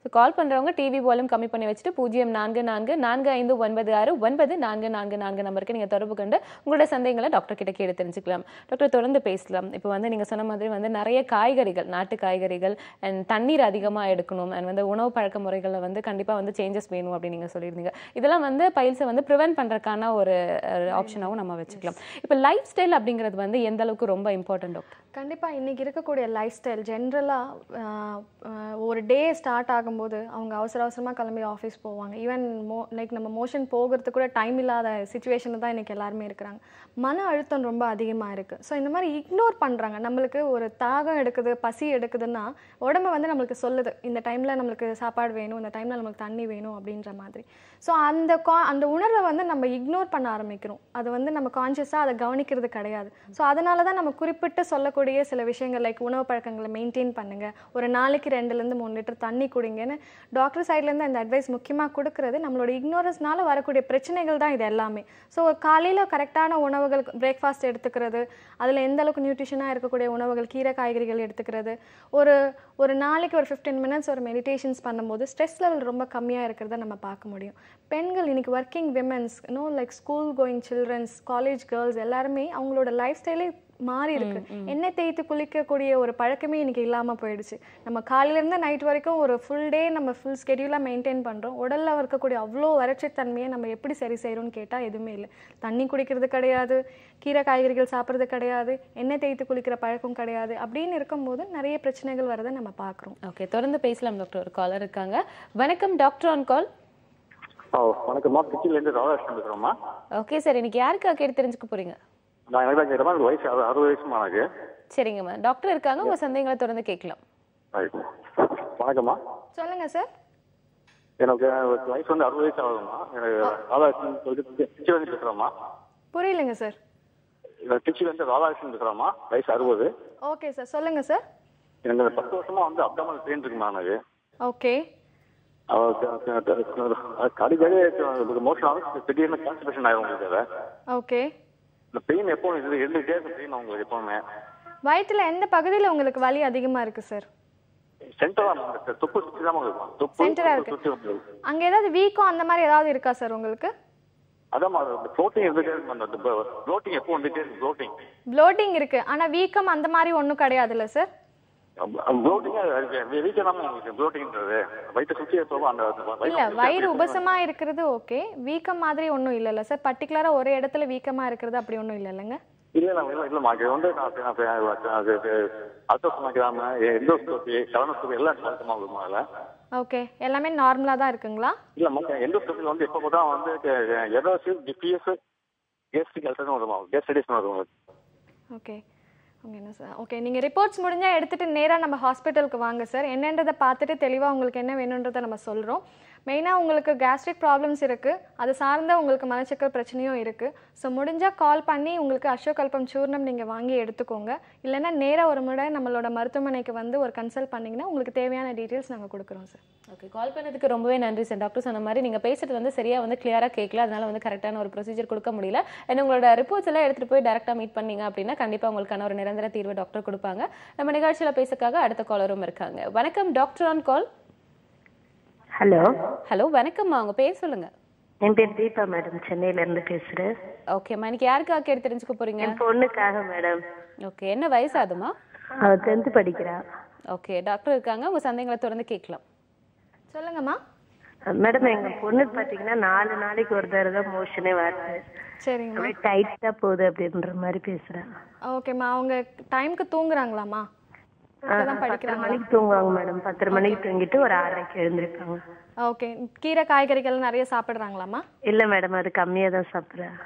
ஸோ கால் பண்ணுறவங்க டிவி வால்யூம் கம்மி பண்ணி வச்சுட்டு 044459649444 நம்பருக்கு நீங்கள் தொடர்பு கொண்டு உங்களோட சந்தேகங்களை டாக்டர் கிட்ட கேட்டு தெரிஞ்சுக்கலாம். டாக்டர் தொடர்ந்து பேசலாம். இப்போ வந்து நீங்கள் சொன்ன மாதிரி வந்து நிறைய காய்கறிகள், நாட்டு காய்கறிகள் அண்ட் தண்ணீர் அதிகமாக எடுக்கணும் அண்ட் வந்து உணவு பழக்க முறைகளில் வந்து கண்டிப்பாக வந்து சேஞ்சஸ் வேணும் அப்படின்னு நீங்கள் சொல்லியிருந்தீங்க. இதெல்லாம் வந்து பைல்ஸை வந்து ப்ரிவென்ட் பண்ணுறதுக்கான ஒரு ஆப்ஷனாகவும் நம்ம வச்சுக்கலாம். இப்போ லைஃப் ஸ்டைல் அப்படிங்கிறது வந்து எந்த அளவுக்கு ரொம்ப இம்பார்ட்டன்ட் டாக்டர்? கண்டிப்பாக இன்றைக்கி இருக்கக்கூடிய லைஃப் ஸ்டைல் ஜென்ரலாக ஒரு டே ஸ்டார்ட் ஆகும்போது அவங்க அவசரமாக கிளம்பி ஆஃபீஸ் போவாங்க. ஈவன் லைக் நம்ம மோஷன் போகிறதுக்கு கூட டைம் இல்லாத சிச்சுவேஷனில் தான் இன்றைக்கி எல்லாருமே இருக்கிறாங்க. மன அழுத்தம் ரொம்ப அதிகமாக இருக்குது. ஸோ இந்த மாதிரி இக்னோர் பண்ணுறாங்க. நம்மளுக்கு ஒரு தாகம் எடுக்குது, பசி எடுக்குதுன்னா உடம்பு வந்து நம்மளுக்கு சொல்லுது இந்த டைமில் நம்மளுக்கு சாப்பாடு வேணும், இந்த டைமில் நம்மளுக்கு தண்ணி வேணும் அப்படின்ற மாதிரி. ஸோ அந்த உணர்வை வந்து நம்ம இக்னோர் பண்ண ஆரம்பிக்கிறோம். அது வந்து நம்ம கான்ஷியஸாக அதை கவனிக்கிறது கிடையாது. ஸோ அதனால தான் நம்ம குறிப்பிட்டு சொல்லக்கூடிய சில விஷயங்கள் லைக் உணவு பழக்கங்களை மெயின்டைன் பண்ணுங்கள், ஒரு நாளைக்கு 2-3 லிட்டர் தண்ணி குடிங்கன்னு டாக்டர் சைட்லேருந்து அந்த அட்வைஸ் முக்கியமாக கொடுக்குறது. நம்மளோட இக்னோரன்ஸ்னால வரக்கூடிய பிரச்சனைகள் தான் இது எல்லாமே. ஸோ காலையில் கரெக்டான உணவுகள், பிரேக்ஃபாஸ்ட் எடுத்துக்கிறது, அதில் எந்த அளவுக்கு நியூட்ரிஷனாக இருக்கக்கூடிய உணவுகள், கீரை காய்கறிகள் எடுத்துக்கிறது, ஒரு நாளைக்கு ஒரு 15 மினிட்ஸ் ஒரு மெடிடேஷன்ஸ் பண்ணும்போது ஸ்ட்ரெஸ் லெவல் ரொம்ப கம்மியாக இருக்கிறத நம்ம பார்க்க முடியும். பெண்கள் இன்னைக்கு working women's, like school going children's, college girls எல்லாருமே அவங்களோட லைஃப் ஸ்டைலே மாறி இருக்கு. எண்ணெய் தேய்த்து குளிக்கக்கூடிய ஒரு பழக்கமே இன்னைக்கு இல்லாமல் போயிடுச்சு. நம்ம காலையிலேருந்து நைட் வரைக்கும் ஒரு ஃபுல் டே நம்ம ஃபுல் ஸ்கெடியூலாக மெயின்டைன் பண்ணுறோம். உடலில் இருக்கக்கூடிய அவ்வளோ வறட்சித்தன்மையை நம்ம எப்படி சரி செய்கிறோம்னு கேட்டால் எதுவுமே இல்லை. தண்ணி குடிக்கிறது கிடையாது, கீரை காய்கறிகள் சாப்பிட்றது கிடையாது, எண்ணெய் தேய்த்து குளிக்கிற பழக்கம் கிடையாது. அப்படின்னு இருக்கும்போது நிறைய பிரச்சனைகள் வரதை நம்ம பார்க்குறோம். ஓகே, தொடர்ந்து பேசலாம் டாக்டர். ஒரு காலர் இருக்காங்க. வணக்கம், டாக்டர் ஆன் கால். வணக்கம்மா, திருச்சியிலேருந்து ராதாகிருஷ்ணன் பேசுகிறோம்மா. ஓகே சார், இன்னைக்கு யாருக்கா கேட்டு தெரிஞ்சுக்க போறீங்க? நான் எனக்கு வயசு 60 வயசுமா எனக்கு. சரிங்கம்மா, டாக்டர் இருக்காங்க, உங்க சந்தேகங்களை தொடர்ந்து கேட்கலாம். வணக்கம்மா. சொல்லுங்க சார். எனக்கு வயசு வந்து 60 வயசு ஆகுதுமா. எனக்கு ராதாகிருஷ்ணன் திருச்சியிலேருந்து பேசுகிறோம்மா. புரியலைங்க சார். திருச்சியிலேருந்து ராதாகிருஷ்ணன் பேசுகிறோம்மா, வயசு 60. ஓகே சார், சொல்லுங்க சார். எனக்கு 10 வருஷமா வந்து அப்டாமல் பெயின் இருக்குமா எனக்கு. ஓகே. அடிக்கடி மோஷன் ஆகும், திடீர்னு கான்ஸ்டிபேஷன் ஆகும் உங்களுக்கு. ஓகே. இந்த பெயின் எப்போ இருந்துகிட்டே இருக்கு, பெயின் உங்களுக்கு எப்பவுமே. வயிற்றுல எந்த பகுதியில் உங்களுக்கு வலி அதிகமா இருக்கு சார்? சென்டரா இருக்கு, தொப்பு சுத்தி தான் இருக்கும். தொப்பு சென்டரா இருக்கு. அங்க ஏதாவது வீக்கம் அந்த மாதிரி ஏதாவது இருக்கா சார் உங்களுக்கு? அதான் ப்ளோட்டிங் இருந்துட்டே இருக்கு. ப்ளோட்டிங் எப்போ வந்துட்டே இருக்கு. ப்ளோட்டிங் இருக்கு, ஆனா வீக்கம் அந்த மாதிரி ஒன்றும் கிடையாதுல்ல சார்? இல்ல, வயிறு உபசமா இருக்கிறது ஓகே, வீக்கம் மாதிரி ஒன்றும் இல்லைல்ல சார்? பர்டிகுலரா ஒரே இடத்துல வீக்கமா இருக்கிறது அப்படி ஒன்றும் இல்லைல்லங்க? இல்லம்மா, இது வந்து ஓகே, எல்லாமே நார்மலா தான் இருக்குங்களா? இல்லம்மா, எண்டோஸ்கோபில வந்து எப்போ தான் வந்து ஓகே. ஓகே என்ன சார், ஓகே, நீங்கள் ரிப்போர்ட்ஸ் முடிஞ்சால் எடுத்துகிட்டு நேராக நம்ம ஹாஸ்பிட்டலுக்கு வாங்க சார். என்னன்றதை பார்த்துட்டு தெளிவாக உங்களுக்கு என்ன வேணுன்றதை நம்ம சொல்கிறோம். மெயினாக உங்களுக்கு கேஸ்ட்ரிக் ப்ராப்ளம்ஸ் இருக்குது, அது சார்ந்த உங்களுக்கு மலச்சிக்கல் பிரச்சனையும் இருக்குது. ஸோ முடிஞ்சால் கால் பண்ணி உங்களுக்கு அசோகல்பம் சூர்ணம் நீங்கள் வாங்கி எடுத்துக்கோங்க. இல்லைன்னா நேராக ஒரு முறை நம்மளோட மருத்துவமனைக்கு வந்து ஒரு கன்சல்ட் பண்ணிங்கன்னா உங்களுக்கு தேவையான டீட்டெயில்ஸ் நாங்கள் கொடுக்குறோம் சார். ஓகே, கால் பண்ணதுக்கு ரொம்பவே நன்றி சார். டாக்டர் சொன்ன மாதிரி நீங்கள் பேசுகிறது வந்து சரியாக வந்து கிளியராக கேட்கல, அதனால வந்து கரெக்டான ஒரு ப்ரொசீஜர் கொடுக்க முடியல. அண்ட் உங்களோட ரிப்போர்ட்ஸ் எல்லாம் எடுத்துகிட்டு போய் டேரெக்டாக மீட் பண்ணீங்க அப்படின்னா கண்டிப்பாக உங்களுக்கான ஒரு நிரந்தர தீர்வு டாக்டர் கொடுப்பாங்க. நம்ம நிகழ்ச்சியில் பேசுறதுக்காக அடுத்த காலரும் இருக்காங்க. வணக்கம், doctor on call. Hello. Hello, வணக்கம்மா, உங்க பேர் சொல்லுங்க. என் பேர் தீபா மேடம், சென்னையில இருந்து பேசுறேன். ஓகேம்மா, இன்னைக்கு யாருக்காக கேட்டு தெரிஞ்சுக்க போறீங்க? என் பொண்ணுக்காக மேடம். ஓகே, என்ன வயசு ஆகுதுமா? அவ 10th படிக்கிறா. ஓகே, டாக்டர் இருக்காங்க, உங்க சந்தேகங்களை தொடர்ந்து கேட்கலாம். சொல்லுங்கம்மா. மேடம், எங்க பொண்ணு பாத்தீங்கன்னா 4 நாளைக்கு ஒரு தடவை தான் மோஷனே வருது. சரிங்க. டைட்டா போகுது அப்படின்ற மாதிரி பேசுறேன். ஓகேம்மா, அவங்க டைம்க்கு தூங்குறாங்களாம்மா? 10 மணிக்கு தூங்குவாங்க மேடம். 10 மணிக்கு தூங்கிட்டு ஒரு 6:30க்கு எழுந்திருக்காங்க. ஓகே. கீரை காய்கறிகள் நிறைய சாப்பிடுறாங்களாம்மா? இல்ல மேடம், அது கம்மியா தான் சாப்பிடுறேன்.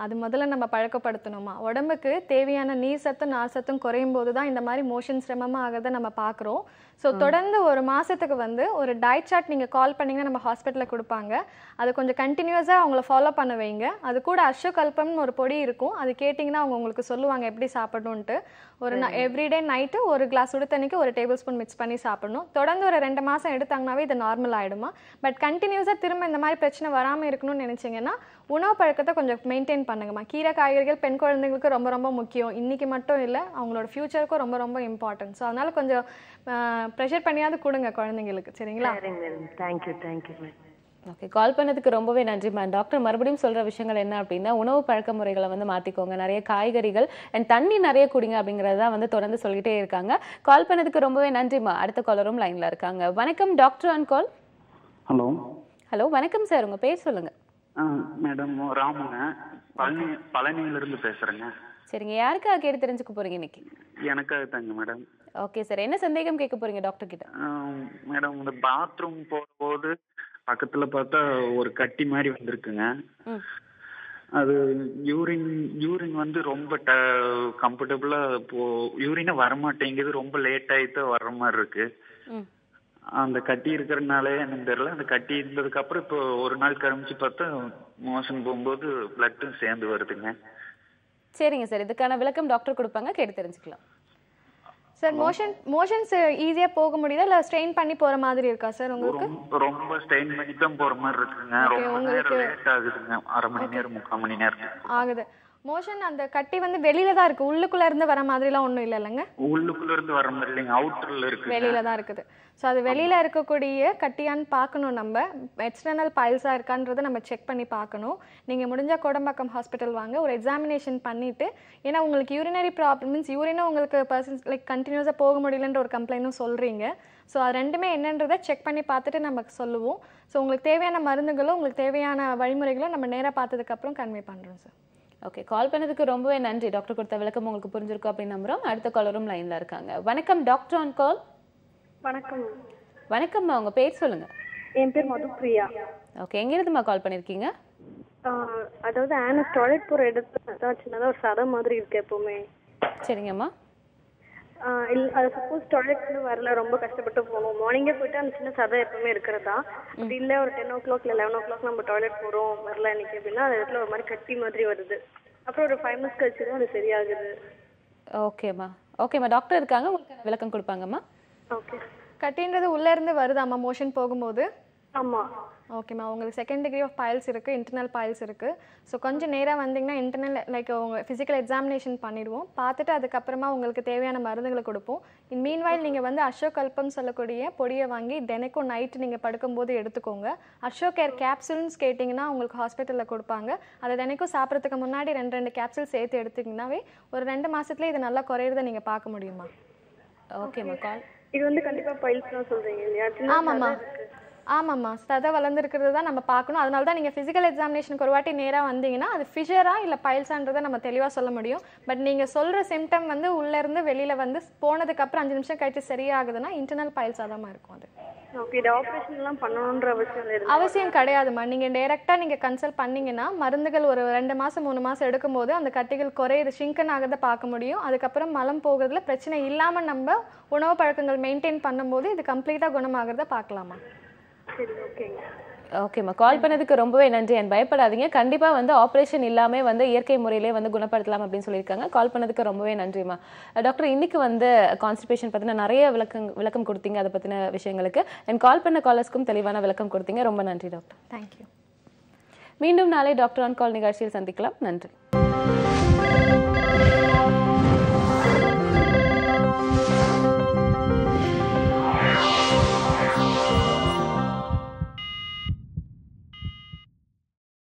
அது முதல்ல நம்ம பழக்கப்படுத்தணுமா. உடம்புக்கு தேவையான நீர் சத்தும் நார் சத்தும் குறையும் போது தான் இந்த மாதிரி மோஷன் சிரமமாக ஆகிறத நம்ம பார்க்குறோம். ஸோ தொடர்ந்து ஒரு மாதத்துக்கு வந்து ஒரு டயட் சார்ட் நீங்கள் கால் பண்ணிங்கன்னா நம்ம ஹாஸ்பிட்டலில் கொடுப்பாங்க. அது கொஞ்சம் கண்டினியூஸாக அவங்கள ஃபாலோ பண்ண வைங்க. அது கூட அஸ்வகல்பம்னு ஒரு பொடி இருக்கும், அது கேட்டிங்கன்னா அவங்க உங்களுக்கு சொல்லுவாங்க எப்படி சாப்பிடணுன்ட்டு. ஒரு எவ்ரிடே நைட்டு ஒரு கிளாஸ் சுடு தண்ணிக்கு 1 டேபிள் ஸ்பூன் மிக்ஸ் பண்ணி சாப்பிடணும். தொடர்ந்து ஒரு 2 மாதம் எடுத்தாங்கனாவே இது நார்மல் ஆகிடுமா. பட் கண்டினியூஸாக திரும்ப இந்த மாதிரி பிரச்சனை வராமல் இருக்கணும்னு நினச்சிங்கன்னா உணவு பழக்கத்தை கொஞ்சம் மெயின்டைன் பண்ணுங்கம்மா. கீரை காய்கறிகள் பெண் குழந்தைங்களுக்கு ரொம்ப ரொம்ப முக்கியம். இன்றைக்கி மட்டும் இல்லை, அவங்களோட ஃப்யூச்சருக்கும் ரொம்ப ரொம்ப இம்பார்ட்டன்ட். ஸோ அதனால் கொஞ்சம் ப்ரெஷர் பண்ணியாவது கொடுங்க குழந்தைங்களுக்கு. சரிங்களா? Thank you ma'am. ஓகே, கால் பண்ணதுக்கு ரொம்பவே நன்றி மேம். டாக்டர் மறுபடியும் சொல்கிற விஷயங்கள் என்ன அப்படின்னா, உணவு பழக்க முறைகளை வந்து மாற்றிக்கோங்க, நிறைய காய்கறிகள் அண்ட் தண்ணி நிறைய குடிங்க அப்படிங்கிறது தான் வந்து தொடர்ந்து சொல்லிகிட்டே இருக்காங்க. கால் பண்ணதுக்கு ரொம்பவே நன்றிம்மா. அடுத்த காலரும் லைனில் இருக்காங்க. வணக்கம் doctor on call. Hello. Hello, வணக்கம் சார், உங்கள் பேர் சொல்லுங்கள். மேடம் ராமுங்க, பழனியிலிருந்து பேசுகிறேங்க. சரிங்க, யாருக்காக கேட்டு தெரிஞ்சுக்க போகிறீங்க இன்னைக்கு? எனக்காக தாங்க மேடம். ஓகே சார், என்ன சந்தேகம் கேட்க போகிறீங்க டாக்டர் கிட்ட? மேடம், இந்த பாத்ரூம் போகும்போது பக்கத்துல பார்த்தா ஒரு கட்டி மாதிரி வந்திருக்குங்க. அது யூரின் வந்து ரொம்ப கம்ஃபர்டபுளா யூரினே வரமாட்டேங்குது, ரொம்ப லேட் ஆயிட்டு வர்ற மாதிரி இருக்கு. அந்த கட்டி இருக்கிறதுனால எனக்கு தெரியல. அந்த கட்டி இருந்ததுக்கு அப்புறம் இப்போ ஒரு நாள் கழிச்சு பார்த்தா மோஷன் போகும்போது பிளட்டும் சேர்ந்து வருதுங்க. சரிங்க சார், இதுக்கான விளக்கம் டாக்டர் கொடுப்பாங்க, கேட்டு தெரிஞ்சுக்கலாம். சார் மோஷன்ஸ் ஈஸியா போக முடியுதா இல்ல ஸ்ட்ரெயின் பண்ணி போற மாதிரி இருக்கா சார் உங்களுக்கு? ரொம்ப ஸ்ட்ரெயின் பண்ணி தான் போற மாதிரி இருக்குங்க. ரொம்ப நேரம் லேட் ஆகுதுங்க, அரை மணி நேரம் 3/4 மணி நேரம் ஆகுது. மோஷன் அந்த கட்டி வந்து வெளியில தான் இருக்கு, உள்ளுக்குள்ள இருந்து வர மாதிரிலாம் ஒண்ணும் இல்லைங்க. உள்ளுக்குள்ள இருந்து வர மாதிரி இல்லைங்க, அவுட்டர்ல இருக்கு, வெளியில தான் இருக்குது. ஸோ அது வெளியில இருக்கக்கூடிய கட்டியான்னு பார்க்கணும். நம்ம எக்ஸ்டர்னல் பைல்ஸா இருக்கான்றதை நம்ம செக் பண்ணி பார்க்கணும். நீங்க முடிஞ்ச கோடம்பாக்கம் ஹாஸ்பிட்டல் வாங்க, ஒரு எக்ஸாமினேஷன் பண்ணிட்டு, ஏன்னா உங்களுக்கு யூரினரி ப்ராப்ளம்ஸ், யூரினும் உங்களுக்கு லைக் கண்டினியூஸா போக முடியலன்ற ஒரு கம்ப்ளைண்ட்டும் சொல்றீங்க. ஸோ அது ரெண்டுமே என்னன்றதை செக் பண்ணி பார்த்துட்டு நமக்கு சொல்லுவோம். ஸோ உங்களுக்கு தேவையான மருந்துகளும் உங்களுக்கு தேவையான வழிமுறைகளும் நம்ம நேராக பார்த்ததுக்கப்புறம் கன்வே பண்ணுறோம் சார். ஓகே, கால் பண்ணதுக்கு ரொம்பவே நன்றி. டாக்டர் கொடுத்த விளக்கம் உங்களுக்கு புரிஞ்சிருக்கும் அப்படின்னு நம்புறோம். அடுத்த காலரும் லைன்ல இருக்காங்க. வணக்கம் டாக்டர் ஆன் கால். வணக்கம். வணக்கம்மா, உங்க பேர் சொல்லுங்க. என் பேர் மதுப்பிரியா. ஓகே, எங்க இருந்துமா கால் பண்ணிருக்கீங்க? அதாவது ஆனஸ் டாய்லெட் போற இடத்துல சின்னதா ஒரு சதை மாதிரி இருக்கு எப்பவுமே. சரிங்கம்மா. அது சப்போஸ் டாய்லெட் வரல, ரொம்ப கஷ்டப்பட்டு போகணும், மார்னிங்கே போயிட்டு அந்த சின்ன சதை எப்பவுமே இருக்கிறதா. அப்படி இல்லை ஒரு 10 o'clock இல்லை 11 o'clock நம்ம டாய்லெட் போகிறோம் வரல இன்னைக்கு அப்படின்னா அந்த இடத்துல ஒரு மாதிரி கட்டி மாதிரி வருது. அப்புறம் ஒரு 5 months கழிச்சு தான் அது சரியாகுது. ஓகேம்மா, டாக்டர் இருக்காங்க, உங்களுக்கு விளக்கம் கொடுப்பாங்கம்மா. ஓகே, கட்டின்றது உள்ள இருந்து வருதாம்மா மோஷன் போகும்போது? ஆமா. ஓகேம்மா, உங்களுக்கு 2nd degree ஆஃப் பைல்ஸ் இருக்குது, இன்டர்னல் பைல்ஸ் இருக்குது. ஸோ கொஞ்சம் நேராக வந்தீங்கன்னா இன்டர்னல் லைக் உங்கள் ஃபிசிக்கல் எக்ஸாமினேஷன் பண்ணிடுவோம். பார்த்துட்டு அதுக்கப்புறமா உங்களுக்கு தேவையான மருந்துகளை கொடுப்போம். மீன்வாயில் நீங்கள் வந்து அஸ்வகல்பம் சொல்லக்கூடிய பொடியை வாங்கி தினைக்கும் நைட்டு நீங்கள் படுக்கும்போது எடுத்துக்கோங்க. அஸ்வகேர் கேப்சூல்ஸ் கேட்டிங்கன்னா உங்களுக்கு ஹாஸ்பிட்டலில் கொடுப்பாங்க. அதை தினைக்கும் சாப்பிட்றதுக்கு முன்னாடி 2 கேப்சூல் சேர்த்து எடுத்திங்கன்னாவே ஒரு 2 மாதத்துல இது நல்லா குறையிறத நீங்கள் பார்க்க முடியுமா? ஓகேம்மா, கால். இது வந்து கண்டிப்பாக பைல்ஸ் தான் சொல்கிறீங்க இல்லையா? ஆமாம்மா, ஆமாம்மா, சதை வளர்ந்துருக்கிறது தான் நம்ம பார்க்கணும். அதனால தான் நீங்கள் ஃபிசிக்கல் எக்ஸாமினேஷனுக்கு ஒரு வாட்டி நேராக வந்தீங்கன்னா அது ஃபிஷரா இல்லை பைல்ஸான்றதை நம்ம தெளிவாக சொல்ல முடியும். பட் நீங்கள் சொல்கிற சிம்டம் வந்து உள்ளேருந்து வெளியில் வந்து போனதுக்கப்புறம் 5 நிமிஷம் கழிச்சு சரியாகுதுன்னா இன்டர்னல் பைல்ஸாக தான் இருக்கும் அது. ஓகே, இது ஆப்ரேஷன்லாம் பண்ணணுன்ற அவசியம் கிடையாதுமா. நீங்கள் டைரெக்டாக நீங்கள் கன்சல்ட் பண்ணிங்கன்னா மருந்துகள் ஒரு 2 மாதம் 3 மாதம் எடுக்கும்போது அந்த கட்டிகள் குறையுது, ஷ்ரிங்கன் ஆகிறத பார்க்க முடியும். அதுக்கப்புறம் மலம் போகிறதுல பிரச்சனை இல்லாமல் நம்ம உணவு பழக்கங்கள் மெயின்டைன் பண்ணும்போது இது கம்ப்ளீட்டாக குணமாகிறத பார்க்கலாமா? ஓகேம்மா, கால் பண்ணதுக்கு ரொம்பவே நன்றி. அண்ட் பயப்படாதீங்க, கண்டிப்பா வந்து ஆப்ரேஷன் இல்லாம வந்து இயற்கை முறையிலே வந்து குணப்படுத்தலாம் அப்படின்னு சொல்லியிருக்காங்க. கால் பண்ணதுக்கு ரொம்பவே நன்றிம்மா. டாக்டர், இன்னைக்கு வந்து கான்ஸ்டிபேஷன் பத்தின நிறைய விளக்கம் கொடுத்தீங்க, அதை பத்தின விஷயங்களுக்கு. அண்ட் கால் பண்ண காலர்ஸ்க்கும் தெளிவான விளக்கம் கொடுத்தீங்க. ரொம்ப நன்றி டாக்டர். தேங்க்யூ. மீண்டும் நாளை டாக்டர் ஆன் கால் நிகழ்ச்சியில் சந்திக்கலாம். நன்றி.